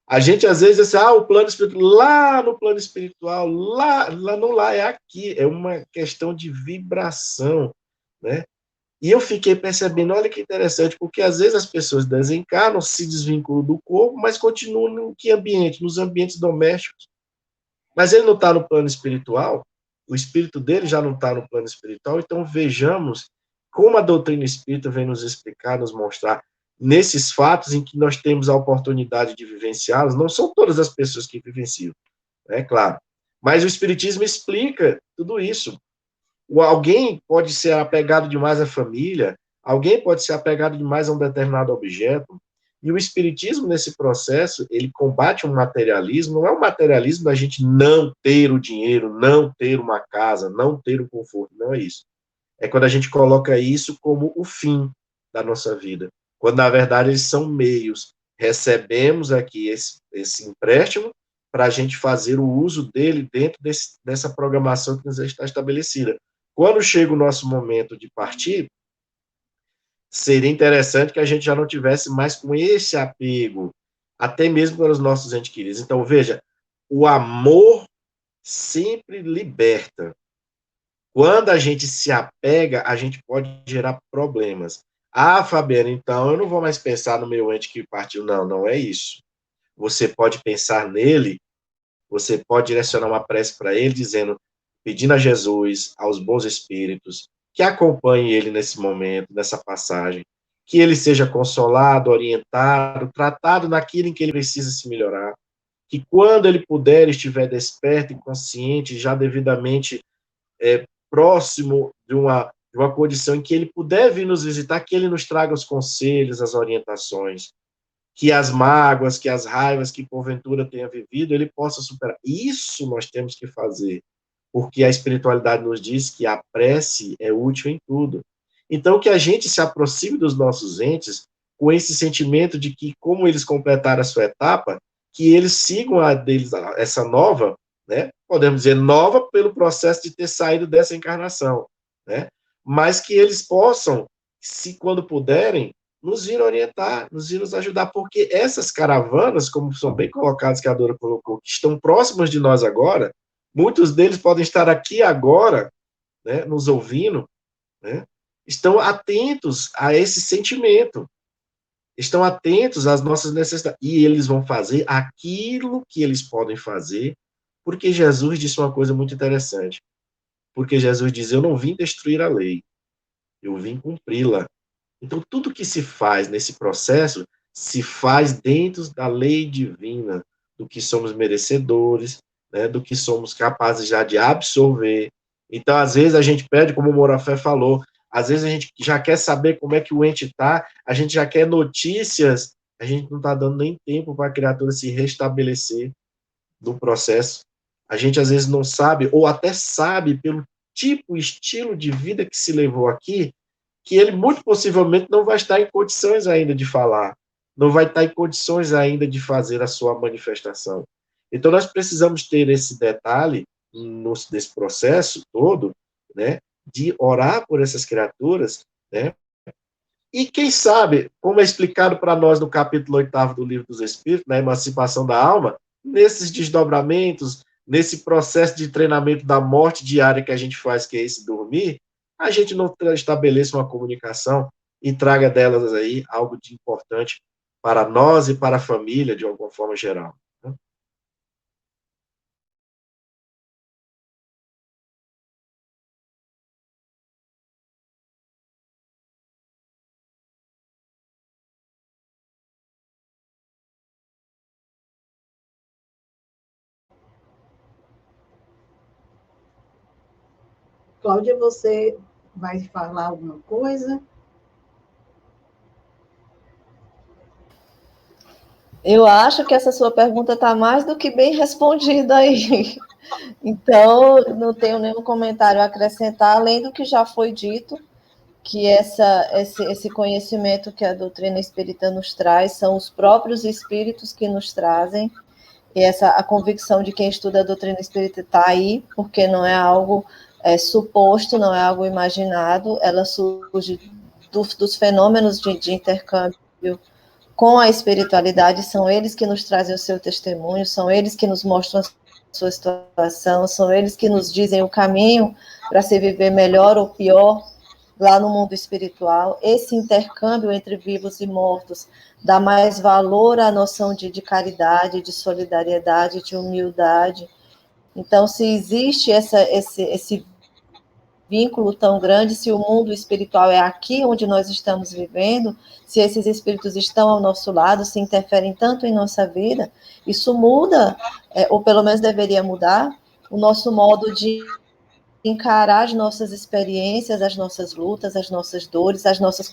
A gente, às vezes, diz assim, o plano espiritual, lá no plano espiritual, lá não lá, é aqui, é uma questão de vibração, né? E eu fiquei percebendo, olha que interessante, porque às vezes as pessoas desencarnam, se desvinculam do corpo, mas continuam no que ambiente? Nos ambientes domésticos. Mas ele não está no plano espiritual, o espírito dele já não está no plano espiritual, então vejamos como a doutrina espírita vem nos explicar, nos mostrar, nesses fatos em que nós temos a oportunidade de vivenciá-los, não são todas as pessoas que vivenciam, é claro, mas o espiritismo explica tudo isso. Alguém pode ser apegado demais à família, alguém pode ser apegado demais a um determinado objeto, e o espiritismo, nesse processo, ele combate um materialismo, não é um materialismo da gente não ter o dinheiro, não ter uma casa, não ter o conforto, não é isso. É quando a gente coloca isso como o fim da nossa vida, quando, na verdade, eles são meios. Recebemos aqui esse empréstimo para a gente fazer o uso dele dentro dessa programação que nos está estabelecida. Quando chega o nosso momento de partir, seria interessante que a gente já não tivesse mais com esse apego, até mesmo para os nossos entes queridos. Então, veja, o amor sempre liberta. Quando a gente se apega, a gente pode gerar problemas. Fabiana, então eu não vou mais pensar no meu ente que partiu. Não, não é isso. Você pode pensar nele, você pode direcionar uma prece para ele, dizendo, pedindo a Jesus, aos bons espíritos, que acompanhe ele nesse momento, nessa passagem, que ele seja consolado, orientado, tratado naquilo em que ele precisa se melhorar, que quando ele puder, estiver desperto e consciente, já devidamente próximo de uma condição em que ele puder vir nos visitar, que ele nos traga os conselhos, as orientações, que as mágoas, que as raivas que porventura tenha vivido, ele possa superar. Isso nós temos que fazer. porque a espiritualidade nos diz que a prece é útil em tudo. Então, que a gente se aproxime dos nossos entes com esse sentimento de que, como eles completaram a sua etapa, que eles sigam a deles, essa nova, né? Podemos dizer nova pelo processo de ter saído dessa encarnação, né? Mas que eles possam, se quando puderem, nos vir orientar, nos vir nos ajudar, porque essas caravanas, como são bem colocadas, que a Dora colocou, que estão próximas de nós agora, muitos deles podem estar aqui agora, né, nos ouvindo, né, estão atentos a esse sentimento, estão atentos às nossas necessidades, e eles vão fazer aquilo que eles podem fazer, porque Jesus disse uma coisa muito interessante, porque Jesus diz, eu não vim destruir a lei, eu vim cumpri-la. Então, tudo que se faz nesse processo, se faz dentro da lei divina, do que somos merecedores, né, do que somos capazes já de absorver. Então, às vezes, a gente pede, como o Morafé falou, às vezes a gente já quer saber como é que o ente está, a gente já quer notícias, a gente não está dando nem tempo para a criatura se restabelecer no processo. A gente, às vezes, não sabe, ou até sabe, pelo tipo, estilo de vida que se levou aqui, que ele muito possivelmente não vai estar em condições ainda de falar, não vai estar em condições ainda de fazer a sua manifestação. Então, nós precisamos ter esse detalhe nesse processo todo, né, de orar por essas criaturas, né, e quem sabe, como é explicado para nós no capítulo 8º do Livro dos Espíritos, na emancipação da alma, nesses desdobramentos, nesse processo de treinamento da morte diária que a gente faz, que é esse dormir, a gente não estabeleça uma comunicação e traga delas aí algo de importante para nós e para a família, de alguma forma geral. Né? Cláudia, você vai falar alguma coisa? Eu acho que essa sua pergunta está mais do que bem respondida aí. Então, não tenho nenhum comentário a acrescentar, além do que já foi dito, que esse conhecimento que a doutrina espírita nos traz são os próprios espíritos que nos trazem, e a convicção de quem estuda a doutrina espírita está aí, porque não é algo suposto, não é algo imaginado, ela surge dos fenômenos de intercâmbio com a espiritualidade, são eles que nos trazem o seu testemunho, são eles que nos mostram a sua situação, são eles que nos dizem o caminho para se viver melhor ou pior lá no mundo espiritual. Esse intercâmbio entre vivos e mortos dá mais valor à noção de caridade, de solidariedade, de humildade. Então, se existe esse vínculo tão grande, se o mundo espiritual é aqui onde nós estamos vivendo, se esses espíritos estão ao nosso lado, se interferem tanto em nossa vida, isso muda, ou pelo menos deveria mudar, o nosso modo de encarar as nossas experiências, as nossas lutas, as nossas dores, as nossas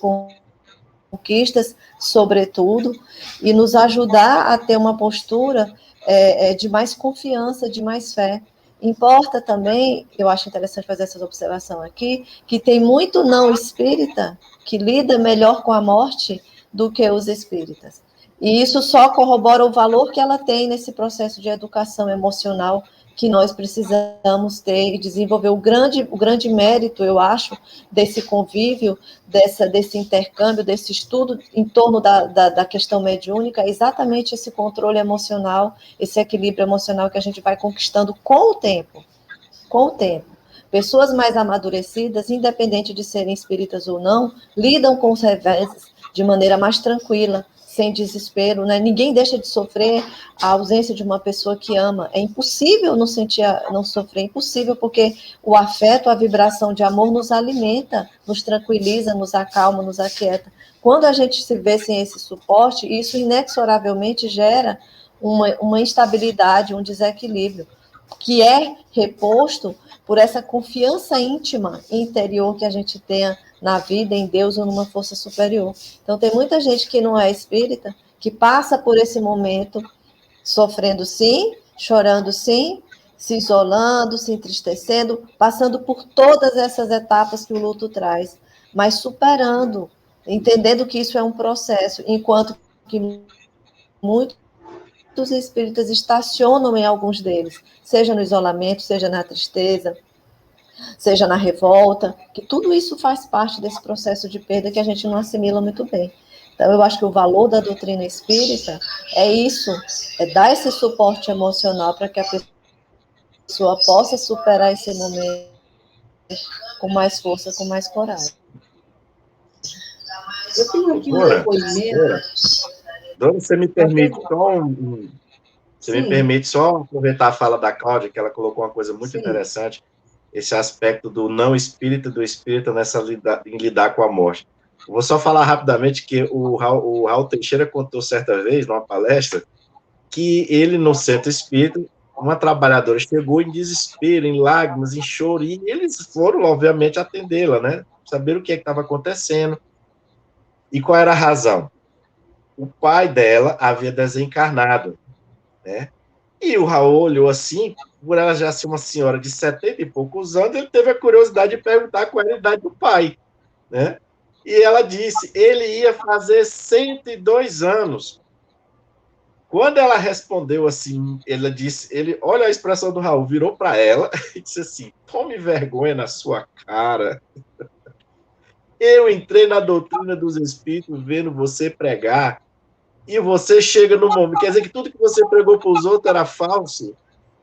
conquistas, sobretudo, e nos ajudar a ter uma postura de mais confiança, de mais fé. Importa também, eu acho interessante fazer essa observação aqui, que tem muito não espírita que lida melhor com a morte do que os espíritas. E isso só corrobora o valor que ela tem nesse processo de educação emocional que nós precisamos ter e desenvolver. O grande mérito, eu acho, desse convívio, desse intercâmbio, desse estudo em torno da questão mediúnica, é exatamente esse controle emocional, esse equilíbrio emocional que a gente vai conquistando com o tempo. Com o tempo. Pessoas mais amadurecidas, independente de serem espíritas ou não, lidam com os reveses de maneira mais tranquila, sem desespero, né? Ninguém deixa de sofrer a ausência de uma pessoa que ama. É impossível não sofrer, é impossível, porque o afeto, a vibração de amor nos alimenta, nos tranquiliza, nos acalma, nos aquieta. Quando a gente se vê sem esse suporte, isso inexoravelmente gera uma instabilidade, um desequilíbrio, que é reposto por essa confiança íntima interior que a gente tenha na vida, em Deus ou numa força superior. Então, tem muita gente que não é espírita, que passa por esse momento sofrendo sim, chorando sim, se isolando, se entristecendo, passando por todas essas etapas que o luto traz, mas superando, entendendo que isso é um processo, enquanto que muitos espíritas estacionam em alguns deles, seja no isolamento, seja na tristeza, seja na revolta, que tudo isso faz parte desse processo de perda que a gente não assimila muito bem. Então, eu acho que o valor da doutrina espírita é isso, é dar esse suporte emocional para que a pessoa possa superar esse momento com mais força, com mais coragem. Eu tenho aqui um Dora, depoimento. Dora, você me Pode permite perguntar. só você me Sim, permite só aproveitar a fala da Cláudia, que ela colocou uma coisa muito sim. interessante, esse aspecto do não espírita, do espírita em lidar com a morte. Eu vou só falar rapidamente que o Raul Teixeira contou certa vez, numa palestra, que ele, no centro espírita, uma trabalhadora chegou em desespero, em lágrimas, em choro, e eles foram, obviamente, atendê-la, né? Saber o que estava acontecendo e qual era a razão. O pai dela havia desencarnado, né? E o Raul olhou assim, por ela já ser uma senhora de 70 e poucos anos, ele teve a curiosidade de perguntar qual era a idade do pai, né? E ela disse, ele ia fazer 102 anos. Quando ela respondeu assim, ela disse, olha a expressão do Raul, virou para ela e disse assim, tome vergonha na sua cara. Eu entrei na doutrina dos espíritos vendo você pregar e você chega no momento, quer dizer que tudo que você pregou para os outros era falso.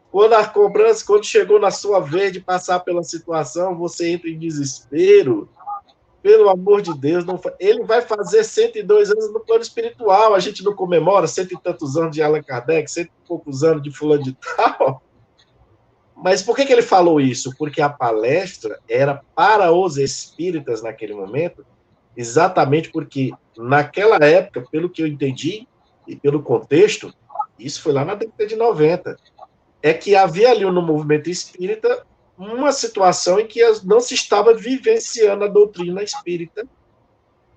Quando a cobrança, quando chegou na sua vez de passar pela situação, você entra em desespero. Pelo amor de Deus, não, ele vai fazer 102 anos no plano espiritual. A gente não comemora cento e tantos anos de Allan Kardec, cento e poucos anos de fulano de tal. Mas por que ele falou isso? Porque a palestra era para os espíritas naquele momento, exatamente porque naquela época, pelo que eu entendi e pelo contexto, isso foi lá na década de 90, é que havia ali no movimento espírita uma situação em que não se estava vivenciando a doutrina espírita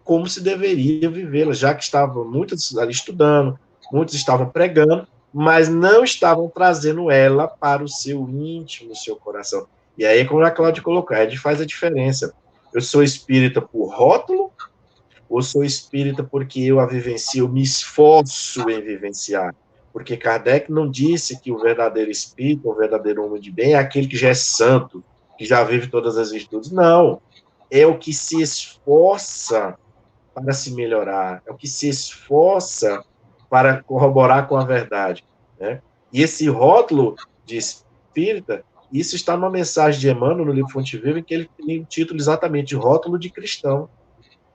como se deveria vivê-la, já que estavam muitos ali estudando, muitos estavam pregando, mas não estavam trazendo ela para o seu íntimo, o seu coração. E aí, como a Cláudia colocou, a gente faz a diferença. Eu sou espírita por rótulo, ou sou espírita porque eu a vivencio, eu me esforço em vivenciar? Porque Kardec não disse que o verdadeiro espírito, o verdadeiro homem de bem, é aquele que já é santo, que já vive todas as virtudes. Não. É o que se esforça para se melhorar, é o que se esforça para corroborar com a verdade, né? E esse rótulo de espírita, isso está numa mensagem de Emmanuel no livro Fonte Viva, em que ele tem o título exatamente de rótulo de cristão.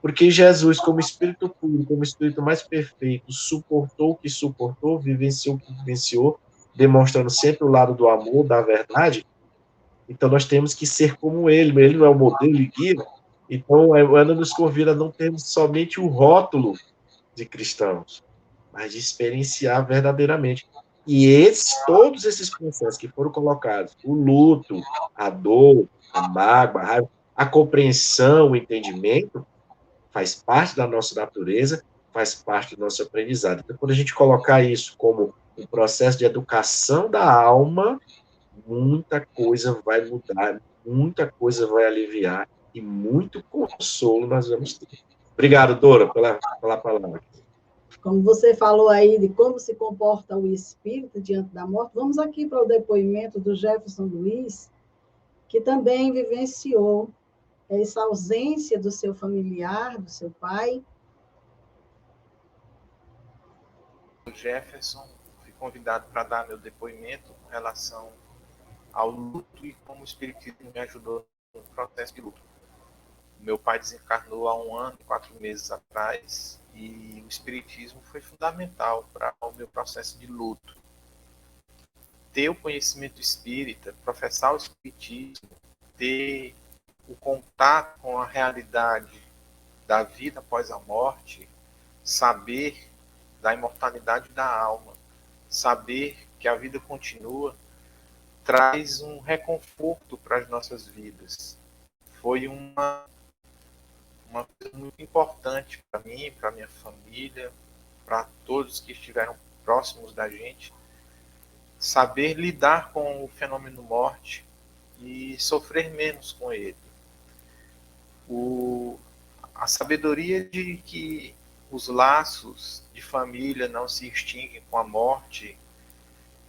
Porque Jesus, como espírito puro, como espírito mais perfeito, suportou o que suportou, vivenciou o que vivenciou, demonstrando sempre o lado do amor, da verdade. Então nós temos que ser como ele. Ele não é o modelo e guia. Então a Ana nos convida a não termos somente o rótulo de cristãos, mas de experienciar verdadeiramente. E todos esses processos que foram colocados, o luto, a dor, a mágoa, a raiva, a compreensão, o entendimento, faz parte da nossa natureza, faz parte do nosso aprendizado. Então, quando a gente colocar isso como um processo de educação da alma, muita coisa vai mudar, muita coisa vai aliviar e muito consolo nós vamos ter. Obrigado, Dora, pela palavra. Como você falou aí de como se comporta o espírito diante da morte, vamos aqui para o depoimento do Jefferson Luiz, que também vivenciou essa ausência do seu familiar, do seu pai. Jefferson, fui convidado para dar meu depoimento com relação ao luto e como o Espiritismo me ajudou no processo de luto. Meu pai desencarnou há 1 ano e 4 meses atrás e o Espiritismo foi fundamental para o meu processo de luto. Ter o conhecimento espírita, professar o Espiritismo, ter o contato com a realidade da vida após a morte, saber da imortalidade da alma, saber que a vida continua, traz um reconforto para as nossas vidas. Foi uma coisa muito importante para mim, para minha família, para todos que estiveram próximos da gente, saber lidar com o fenômeno morte e sofrer menos com ele. A sabedoria de que os laços de família não se extinguem com a morte,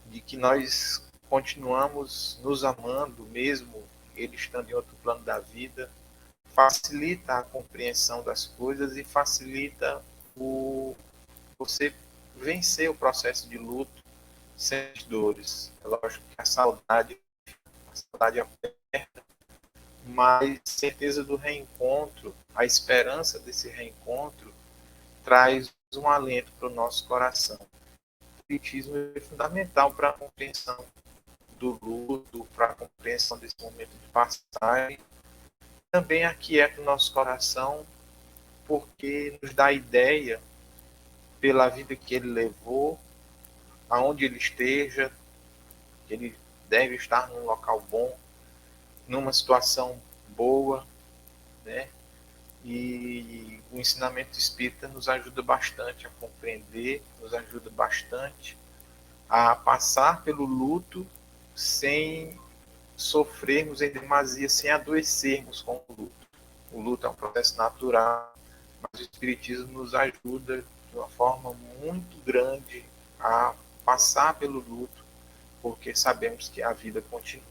de que nós continuamos nos amando, mesmo ele estando em outro plano da vida, facilita a compreensão das coisas e facilita você vencer o processo de luto sem dores. É lógico que a saudade aperta, mas a certeza do reencontro, a esperança desse reencontro, traz um alento para o nosso coração. O espiritismo é fundamental para a compreensão do luto, para a compreensão desse momento de passagem. Também aquieta o nosso coração, porque nos dá a ideia, pela vida que ele levou, aonde ele esteja, que ele deve estar num local bom, numa situação boa, né? E o ensinamento espírita nos ajuda bastante a compreender, nos ajuda bastante a passar pelo luto sem sofrermos em demasia, sem adoecermos com o luto. O luto é um processo natural, mas o espiritismo nos ajuda de uma forma muito grande a passar pelo luto, porque sabemos que a vida continua.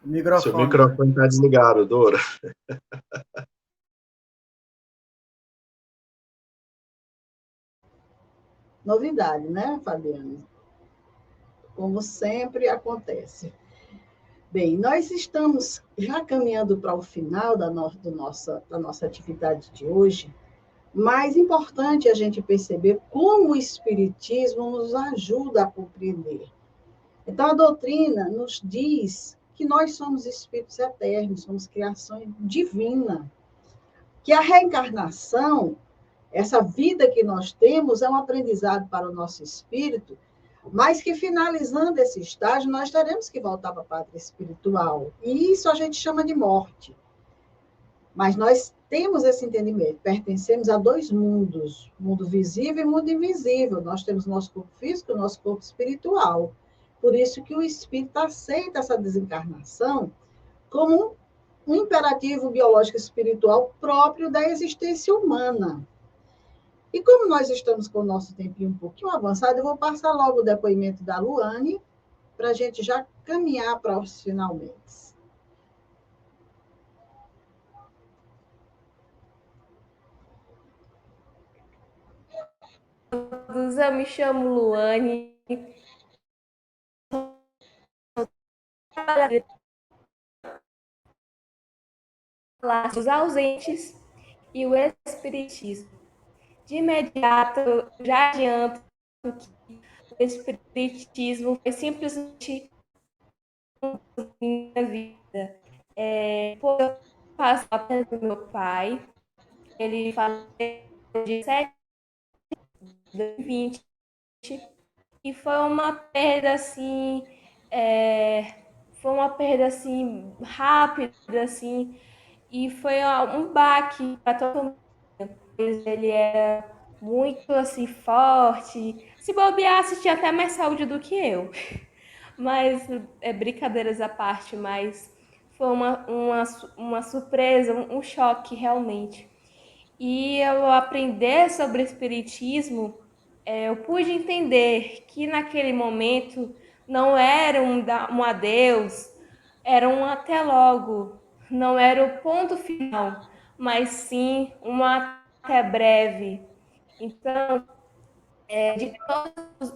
O microfone. Seu microfone está desligado, Dora. Novidade, né, Fabiana? Como sempre acontece. Bem, nós estamos já caminhando para o final da nossa atividade de hoje, mas é importante a gente perceber como o Espiritismo nos ajuda a compreender. Então, a doutrina nos diz que nós somos espíritos eternos, somos criação divina, que a reencarnação, essa vida que nós temos, é um aprendizado para o nosso espírito, mas que finalizando esse estágio, nós teremos que voltar para a pátria espiritual. E isso a gente chama de morte. Mas nós temos esse entendimento, pertencemos a dois mundos, mundo visível e mundo invisível. Nós temos nosso corpo físico e nosso corpo espiritual. Por isso que o espírito aceita essa desencarnação como um imperativo biológico espiritual próprio da existência humana. E como nós estamos com o nosso tempinho um pouquinho avançado, eu vou passar logo o depoimento da Luane, para a gente já caminhar para os finalmente. Eu me chamo Luane. Os ausentes e o espiritismo. De imediato, já adianto que o espiritismo foi simplesmente minha vida. Eu faço a perda do meu pai. Ele faleceu de 7 de 2020 e foi uma perda assim, rápida assim, e foi um baque para todo mundo. Ele era muito assim forte, se bobeasse tinha até mais saúde do que eu. Mas brincadeiras à parte, mas foi uma surpresa, um choque realmente. E eu aprender sobre espiritismo, eu pude entender que naquele momento não era um adeus, era um até logo, não era o ponto final, mas sim um até breve. Então, de todos,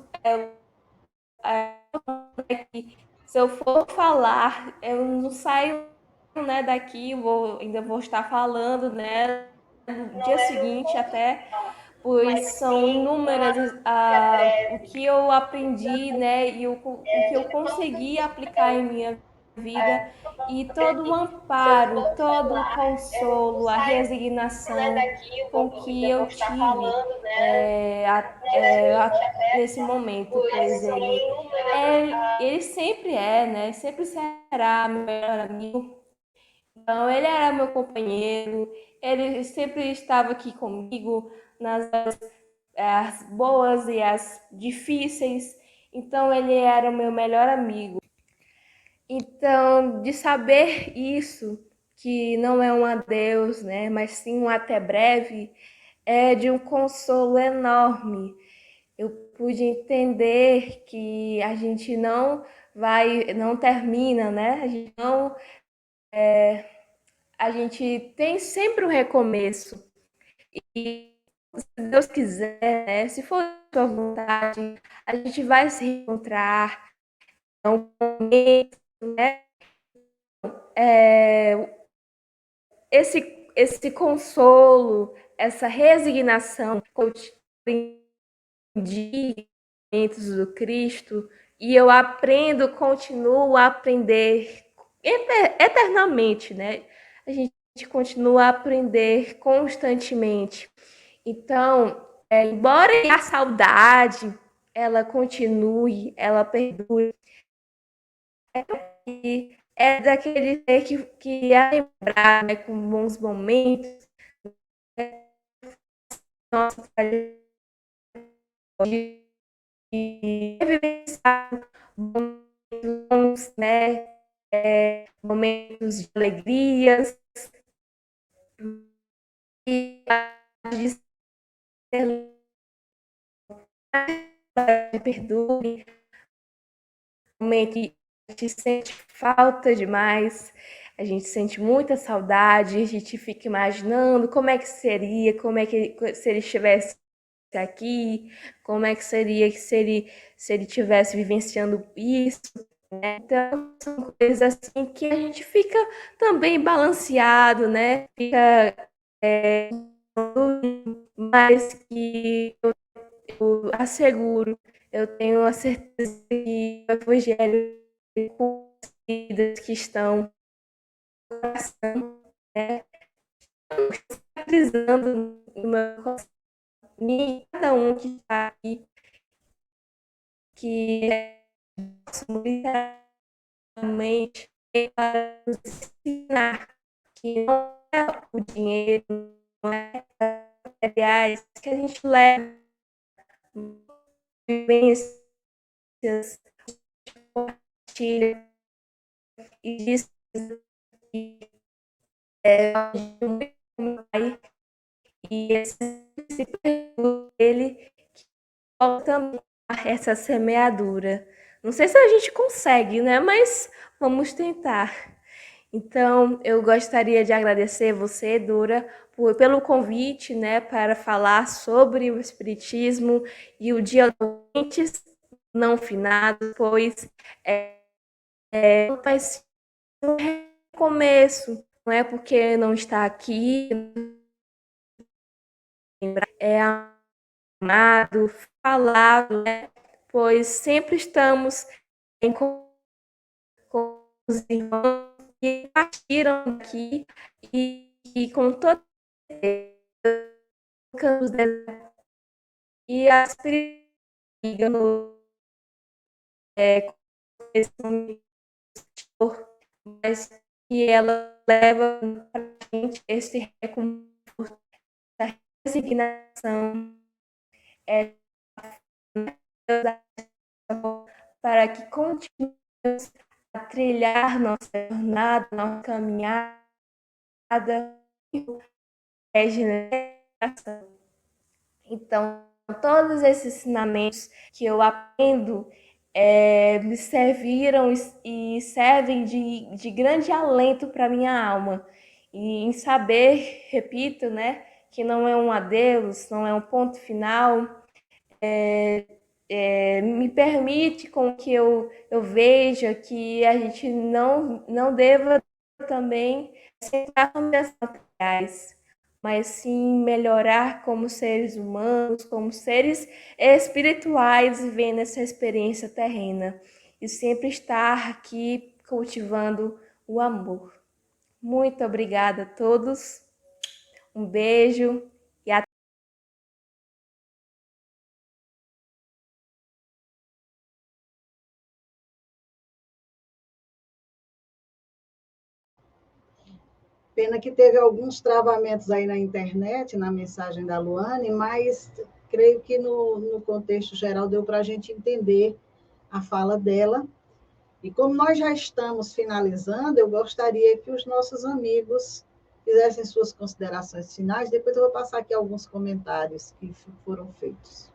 se eu for falar, eu não saio, né, daqui, ainda vou estar falando, né, no dia seguinte até, pois são inúmeras o que eu aprendi, né, e o que eu consegui aplicar em minha vida, e todo o amparo, todo o consolo, a resignação com que eu tive nesse momento, pois ele sempre é, né? Sempre será meu melhor amigo. Então, ele era meu companheiro, ele sempre estava aqui comigo nas as boas e as difíceis. Então, ele era o meu melhor amigo. Então, de saber isso, que não é um adeus, né, mas sim um até breve, é de um consolo enorme. Eu pude entender que a gente não termina, né? A gente tem sempre um recomeço. E se Deus quiser, né, se for sua vontade, a gente vai se reencontrar. É um momento, né? Esse consolo, essa resignação que eu aprendi do Cristo, e eu continuo a aprender eternamente, né? A gente continua a aprender constantemente. Então, embora a saudade ela continue, ela perdure, é daquele ser que é lembrar, né, com bons momentos, nossa, de vivenciar momentos, né, momentos de alegrias, e de ser perdoe, momento que a gente sente falta demais, a gente sente muita saudade, a gente fica imaginando como é que seria, como é que se ele estivesse aqui, como é que seria se ele tivesse vivenciando isso, né? Então, são coisas assim que a gente fica também balanceado, né? Fica mas que eu asseguro, eu tenho a certeza que o Evangelho que estão né, precisando no meu coração, e cada um que está aqui, que é realmente para nos ensinar que não é o dinheiro, não é materiais que a gente leva vivências, compartilha e diz que meu pai e esse ele volta a essa semeadura. Não sei se a gente consegue, né? Mas vamos tentar. Então, eu gostaria de agradecer você, Dora, pelo convite, né, para falar sobre o Espiritismo e o Dia dos Entes Não Finados, pois vai ser um recomeço, não é porque não está aqui, é amado, falado, né, pois sempre estamos em com os irmãos que partiram aqui e com todo e as mas que ela leva para a gente esse reconforto, essa resignação, é, para que continuemos a trilhar nossa jornada, nossa caminhada, regeneração. Então, todos esses ensinamentos que eu aprendo me serviram e servem de grande alento para minha alma. E em saber, repito, né, que não é um adeus, não é um ponto final, me permite com que eu veja que a gente não deva também centrar nas materiais, mas sim melhorar como seres humanos, como seres espirituais, vivendo essa experiência terrena. E sempre estar aqui cultivando o amor. Muito obrigada a todos. Um beijo e até. Pena que teve alguns travamentos aí na internet, na mensagem da Luane, mas creio que no contexto geral deu para a gente entender a fala dela. E como nós já estamos finalizando, eu gostaria que os nossos amigos fizessem suas considerações finais, depois eu vou passar aqui alguns comentários que foram feitos.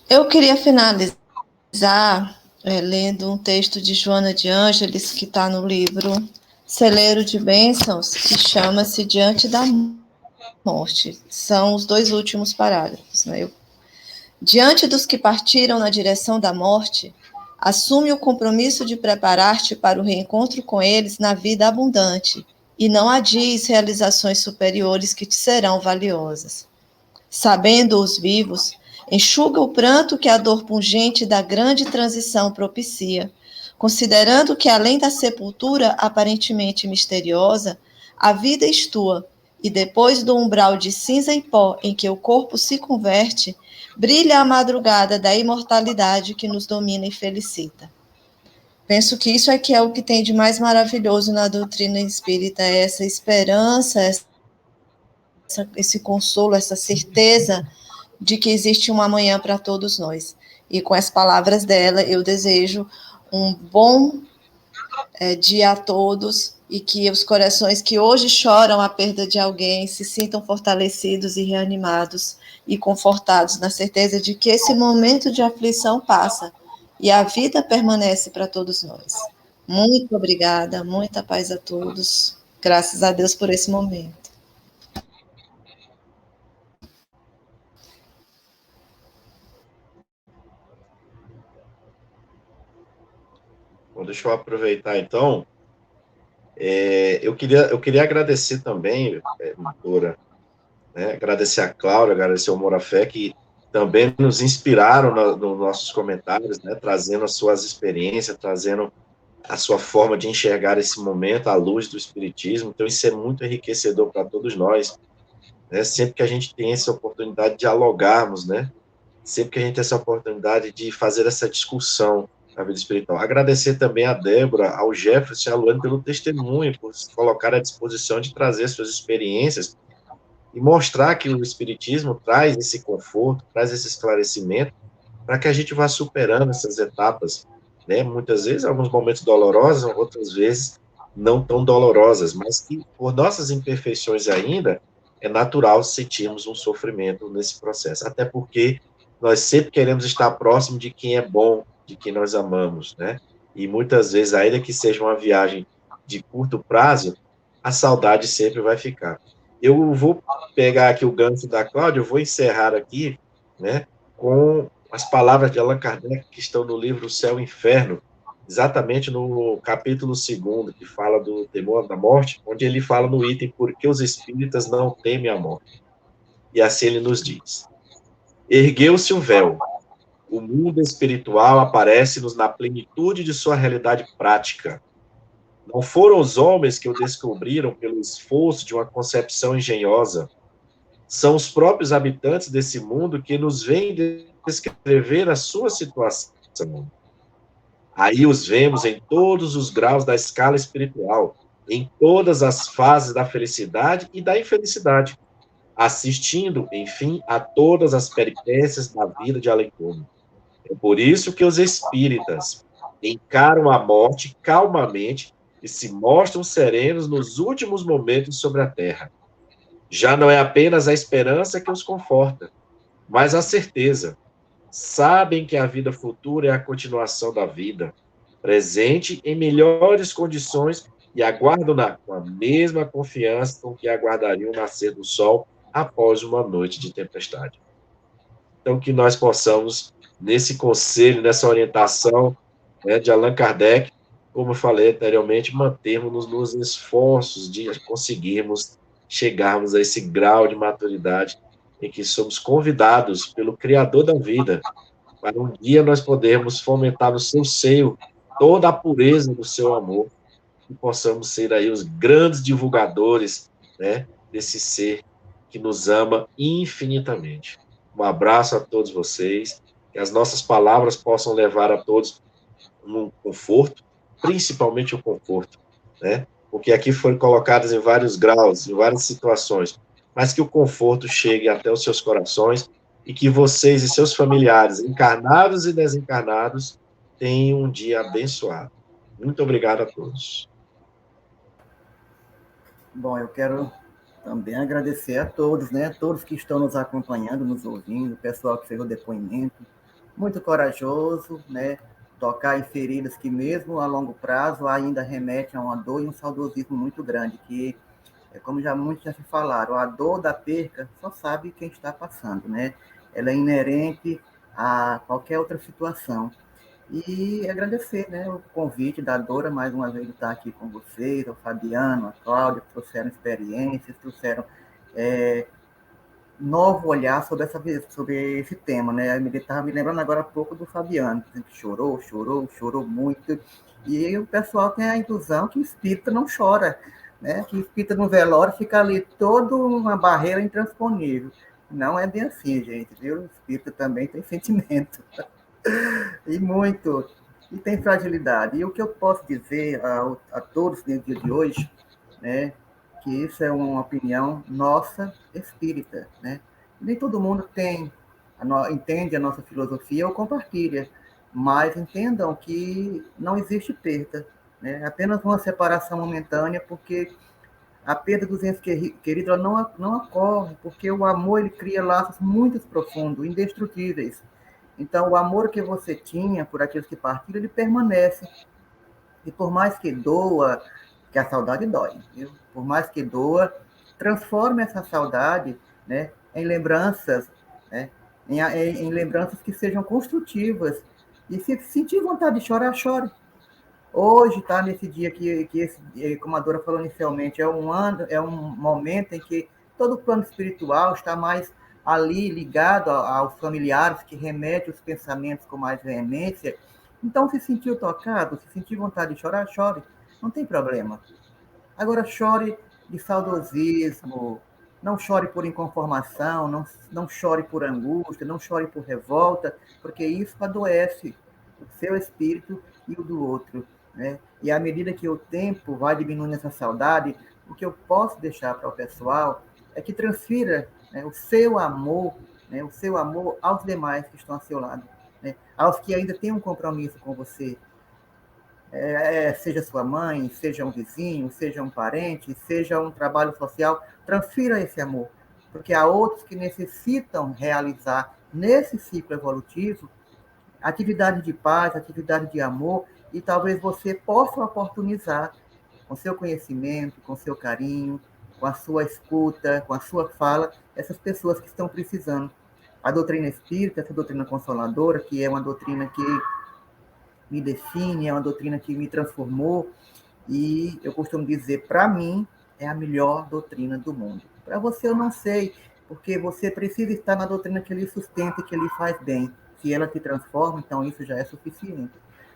Eu queria finalizar lendo um texto de Joana de Ângeles, que está no livro Celeiro de Bênçãos, que chama-se Diante da Morte. São os 2 últimos parágrafos, né? Diante dos que partiram na direção da morte, assume o compromisso de preparar-te para o reencontro com eles na vida abundante, e não adies realizações superiores que te serão valiosas. Sabendo os vivos, enxuga o pranto que a dor pungente da grande transição propicia, considerando que, além da sepultura aparentemente misteriosa, a vida és tua, e depois do umbral de cinza e pó em que o corpo se converte, brilha a madrugada da imortalidade que nos domina e felicita. Penso que isso aqui é o que tem de mais maravilhoso na doutrina espírita, essa esperança, esse consolo, essa certeza de que existe um amanhã para todos nós. E com as palavras dela, eu desejo um bom dia a todos e que os corações que hoje choram a perda de alguém se sintam fortalecidos e reanimados e confortados na certeza de que esse momento de aflição passa e a vida permanece para todos nós. Muito obrigada, muita paz a todos. Graças a Deus por esse momento. Bom, deixa eu aproveitar, então. Eu queria agradecer também, doutora, né, agradecer a Cláudia, agradecer ao Morafé, que também nos inspiraram nos nossos comentários, né, trazendo as suas experiências, trazendo a sua forma de enxergar esse momento à luz do Espiritismo. Então, isso é muito enriquecedor para todos nós, né, sempre que a gente tem essa oportunidade de dialogarmos, né, sempre que a gente tem essa oportunidade de fazer essa discussão na vida espiritual. Agradecer também a Débora, ao Jefferson e a Luane pelo testemunho, por se colocar à disposição de trazer suas experiências e mostrar que o Espiritismo traz esse conforto, traz esse esclarecimento, para que a gente vá superando essas etapas, né? Muitas vezes, alguns momentos dolorosos, outras vezes não tão dolorosas, mas que, por nossas imperfeições ainda, é natural sentirmos um sofrimento nesse processo, até porque nós sempre queremos estar próximo de quem é bom, de quem nós amamos, né? E muitas vezes, ainda que seja uma viagem de curto prazo, a saudade sempre vai ficar. Eu vou pegar aqui o gancho da Cláudia, eu vou encerrar aqui, né, com as palavras de Allan Kardec que estão no livro O Céu e o Inferno, exatamente no capítulo 2, que fala do temor da morte, onde ele fala no item Por que os espíritas não temem a morte. E assim ele nos diz: ergueu-se o véu, o mundo espiritual aparece-nos na plenitude de sua realidade prática. Não foram os homens que o descobriram pelo esforço de uma concepção engenhosa. São os próprios habitantes desse mundo que nos vêm descrever a sua situação. Aí os vemos em todos os graus da escala espiritual, em todas as fases da felicidade e da infelicidade, assistindo, enfim, a todas as peripécias da vida de além-túmulo. É por isso que os espíritas encaram a morte calmamente e se mostram serenos nos últimos momentos sobre a terra. Já não é apenas a esperança que os conforta, mas a certeza. Sabem que a vida futura é a continuação da vida, presente em melhores condições, e aguardam-na com a mesma confiança com que aguardariam o nascer do sol após uma noite de tempestade. Então, que nós possamos, nesse conselho, nessa orientação, né, de Allan Kardec, como eu falei anteriormente, mantermos nos esforços de conseguirmos chegarmos a esse grau de maturidade em que somos convidados pelo Criador da vida para um dia nós podermos fomentar no seu seio toda a pureza do seu amor, e possamos ser aí os grandes divulgadores, né, desse ser que nos ama infinitamente. Um abraço a todos vocês, que as nossas palavras possam levar a todos um conforto, principalmente o conforto, né? Porque aqui foram colocadas em vários graus, em várias situações, mas que o conforto chegue até os seus corações e que vocês e seus familiares, encarnados e desencarnados, tenham um dia abençoado. Muito obrigado a todos. Bom, eu quero também agradecer a todos, né? Todos que estão nos acompanhando, nos ouvindo, o pessoal que fez o depoimento. Muito corajoso, né? Tocar em feridas que, mesmo a longo prazo, ainda remetem a uma dor e um saudosismo muito grande, que, como já muitos já se falaram, a dor da perca só sabe quem está passando, né? Ela é inerente a qualquer outra situação. E agradecer, né, o convite da Dora, mais uma vez, de estar aqui com vocês, ao Fabiano, a Cláudia, que trouxeram experiências, trouxeram novo olhar sobre esse tema, né? Eu estava me lembrando agora há pouco do Fabiano, que chorou muito. E o pessoal tem a ilusão que espírita não chora, né? Que espírita no velório fica ali toda uma barreira intransponível. Não é bem assim, gente, viu? O espírita também tem sentimento. E muito. E tem fragilidade. E o que eu posso dizer a todos no dia de hoje, né? Que isso é uma opinião nossa espírita, né? Nem todo mundo entende a nossa filosofia ou compartilha, mas entendam que não existe perda, né? É apenas uma separação momentânea, porque a perda dos entes queridos ela não ocorre, porque o amor ele cria laços muito profundos, indestrutíveis. Então, o amor que você tinha por aqueles que partiram, ele permanece. E por mais que doa, que a saudade dói, viu? Por mais que doa, transforma essa saudade, né, em lembranças, né, em lembranças que sejam construtivas. E se sentir vontade de chorar, chore. Hoje, tá, nesse dia como a Dora falou inicialmente, é um momento em que todo o plano espiritual está mais ali ligado aos familiares, que remete os pensamentos com mais veemência. Então, se sentiu tocado, se sentir vontade de chorar, chore, não tem problema. Agora, chore de saudosismo, não chore por inconformação, não chore por angústia, não chore por revolta, porque isso adoece o seu espírito e o do outro, né? E à medida que o tempo vai diminuindo essa saudade, o que eu posso deixar para o pessoal é que transfira, né, o seu amor, né, o seu amor aos demais que estão ao seu lado, né, aos que ainda têm um compromisso com você, seja sua mãe, seja um vizinho, seja um parente, seja um trabalho social, transfira esse amor, porque há outros que necessitam realizar nesse ciclo evolutivo atividade de paz, atividade de amor, e talvez você possa oportunizar com seu conhecimento, com seu carinho, com a sua escuta, com a sua fala, essas pessoas que estão precisando. A doutrina espírita, essa doutrina consoladora, que é uma doutrina que me define, é uma doutrina que me transformou, e eu costumo dizer, para mim, é a melhor doutrina do mundo. Para você eu não sei, porque você precisa estar na doutrina que lhe sustenta e que lhe faz bem. Se ela te transforma, então isso já é suficiente.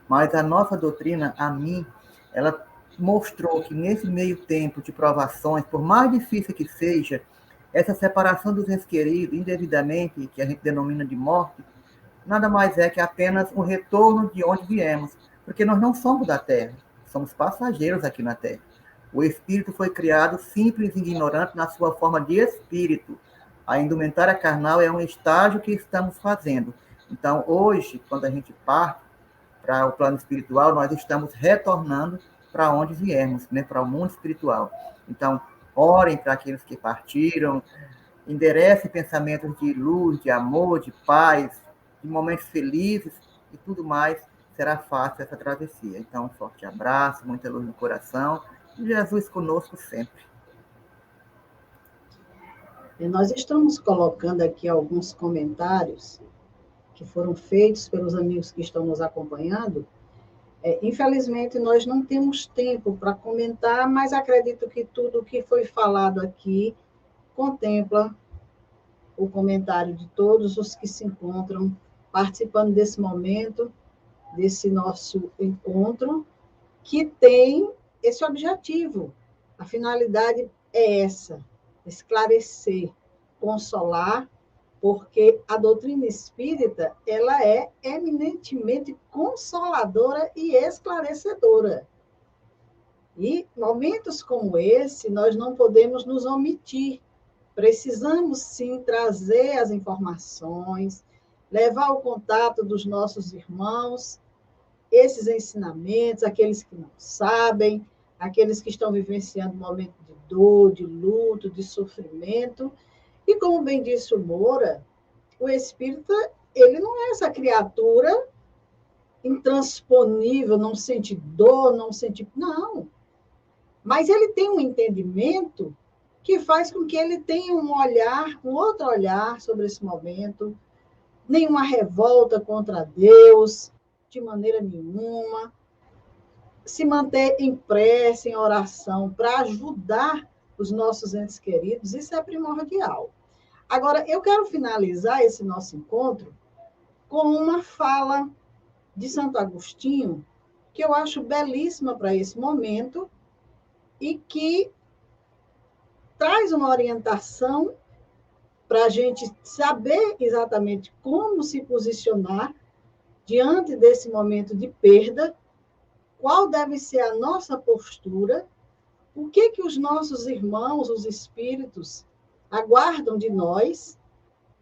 Mas a nossa doutrina, a mim, ela mostrou que nesse meio tempo de provações, por mais difícil que seja, essa separação dos entes queridos, indevidamente, que a gente denomina de morte, nada mais é que apenas um retorno de onde viemos, porque nós não somos da Terra, somos passageiros aqui na Terra. O espírito foi criado simples e ignorante na sua forma de espírito. A indumentária carnal é um estágio que estamos fazendo. Então, hoje, quando a gente parte para o plano espiritual, nós estamos retornando para onde viemos, né? Para o mundo espiritual. Então, orem para aqueles que partiram, enderecem pensamentos de luz, de amor, de paz, de momentos felizes e tudo mais, será fácil essa travessia. Então, um forte abraço, muita luz no coração, e Jesus conosco sempre. E nós estamos colocando aqui alguns comentários que foram feitos pelos amigos que estão nos acompanhando. Infelizmente, nós não temos tempo para comentar, mas acredito que tudo o que foi falado aqui contempla o comentário de todos os que se encontram participando desse momento, desse nosso encontro, que tem esse objetivo. A finalidade é essa, esclarecer, consolar, porque a doutrina espírita, ela é eminentemente consoladora e esclarecedora. E momentos como esse, nós não podemos nos omitir. Precisamos, sim, trazer as informações, levar o contato dos nossos irmãos, esses ensinamentos, aqueles que não sabem, aqueles que estão vivenciando um momento de dor, de luto, de sofrimento. E como bem disse o Moura, o espírita, ele não é essa criatura intransponível, não sente dor, não sente... Não. Mas ele tem um entendimento que faz com que ele tenha um olhar, um outro olhar sobre esse momento, nenhuma revolta contra Deus, de maneira nenhuma, se manter em prece, em oração, para ajudar os nossos entes queridos, isso é primordial. Agora, eu quero finalizar esse nosso encontro com uma fala de Santo Agostinho, que eu acho belíssima para esse momento e que traz uma orientação para a gente saber exatamente como se posicionar diante desse momento de perda, qual deve ser a nossa postura, o que os nossos irmãos, os espíritos, aguardam de nós,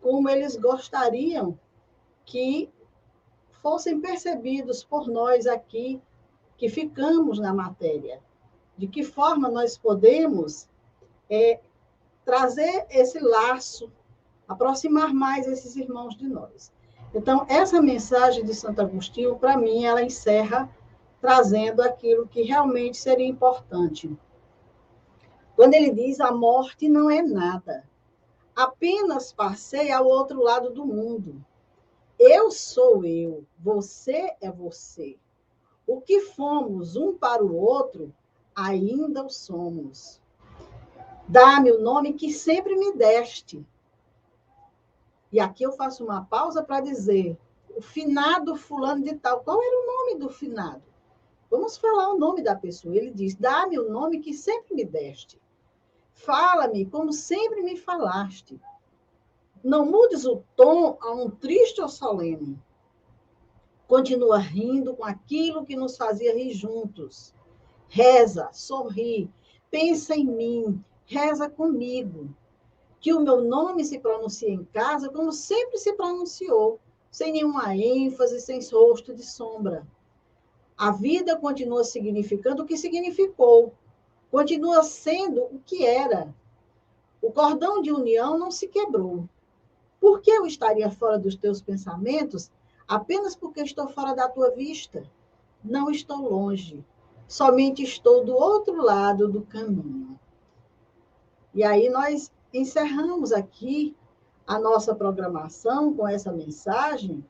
como eles gostariam que fossem percebidos por nós aqui, que ficamos na matéria. De que forma nós podemos trazer esse laço, aproximar mais esses irmãos de nós. Então, essa mensagem de Santo Agostinho, para mim, ela encerra trazendo aquilo que realmente seria importante. Quando ele diz, a morte não é nada, apenas passei ao outro lado do mundo. Eu sou eu, você é você. O que fomos um para o outro, ainda o somos. Dá-me o nome que sempre me deste. E aqui eu faço uma pausa para dizer, o finado fulano de tal, qual era o nome do finado? Vamos falar o nome da pessoa. Ele diz, dá-me o nome que sempre me deste. Fala-me como sempre me falaste. Não mudes o tom a um triste ou solene. Continua rindo com aquilo que nos fazia rir juntos. Reza, sorri, pensa em mim, reza comigo. Que o meu nome se pronuncie em casa como sempre se pronunciou, sem nenhuma ênfase, sem rosto de sombra. A vida continua significando o que significou, continua sendo o que era. O cordão de união não se quebrou. Por que eu estaria fora dos teus pensamentos apenas porque estou fora da tua vista? Não estou longe, somente estou do outro lado do caminho. E aí nós encerramos aqui a nossa programação com essa mensagem,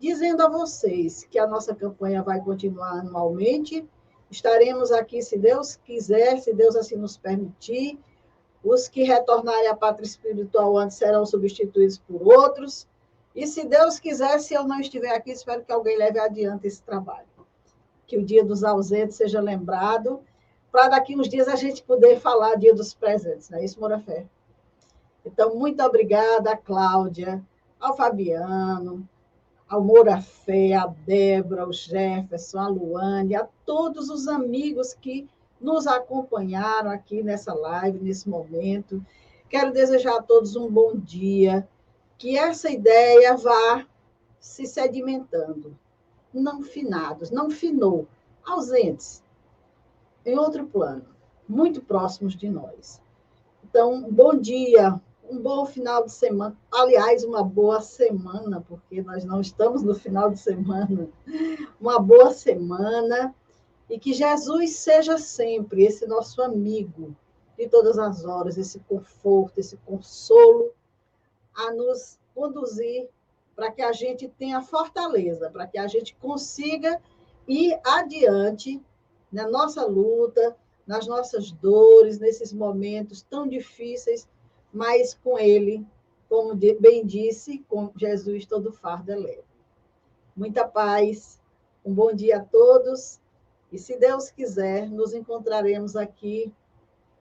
dizendo a vocês que a nossa campanha vai continuar anualmente. Estaremos aqui, se Deus quiser, se Deus assim nos permitir. Os que retornarem à pátria espiritual antes serão substituídos por outros. E se Deus quiser, se eu não estiver aqui, espero que alguém leve adiante esse trabalho. Que o dia dos ausentes seja lembrado, para daqui uns dias a gente poder falar dia dos presentes, não é isso, Moura Fé? Então, muito obrigada, Cláudia, ao Fabiano, ao Moura Fé, a Débora, ao Jefferson, a Luane, a todos os amigos que nos acompanharam aqui nessa live, nesse momento. Quero desejar a todos um bom dia, que essa ideia vá se sedimentando. Não finados, não finou, ausentes, em outro plano, muito próximos de nós. Então, um bom dia, um bom final de semana. Aliás, uma boa semana, porque nós não estamos no final de semana. Uma boa semana. E que Jesus seja sempre esse nosso amigo de todas as horas, esse conforto, esse consolo, a nos conduzir para que a gente tenha fortaleza, para que a gente consiga ir adiante na nossa luta, nas nossas dores, nesses momentos tão difíceis, mas com Ele, como bem disse, com Jesus todo fardo é leve. Muita paz, um bom dia a todos, e se Deus quiser, nos encontraremos aqui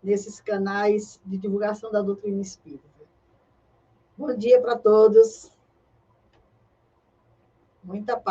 nesses canais de divulgação da doutrina espírita. Bom dia para todos, muita paz.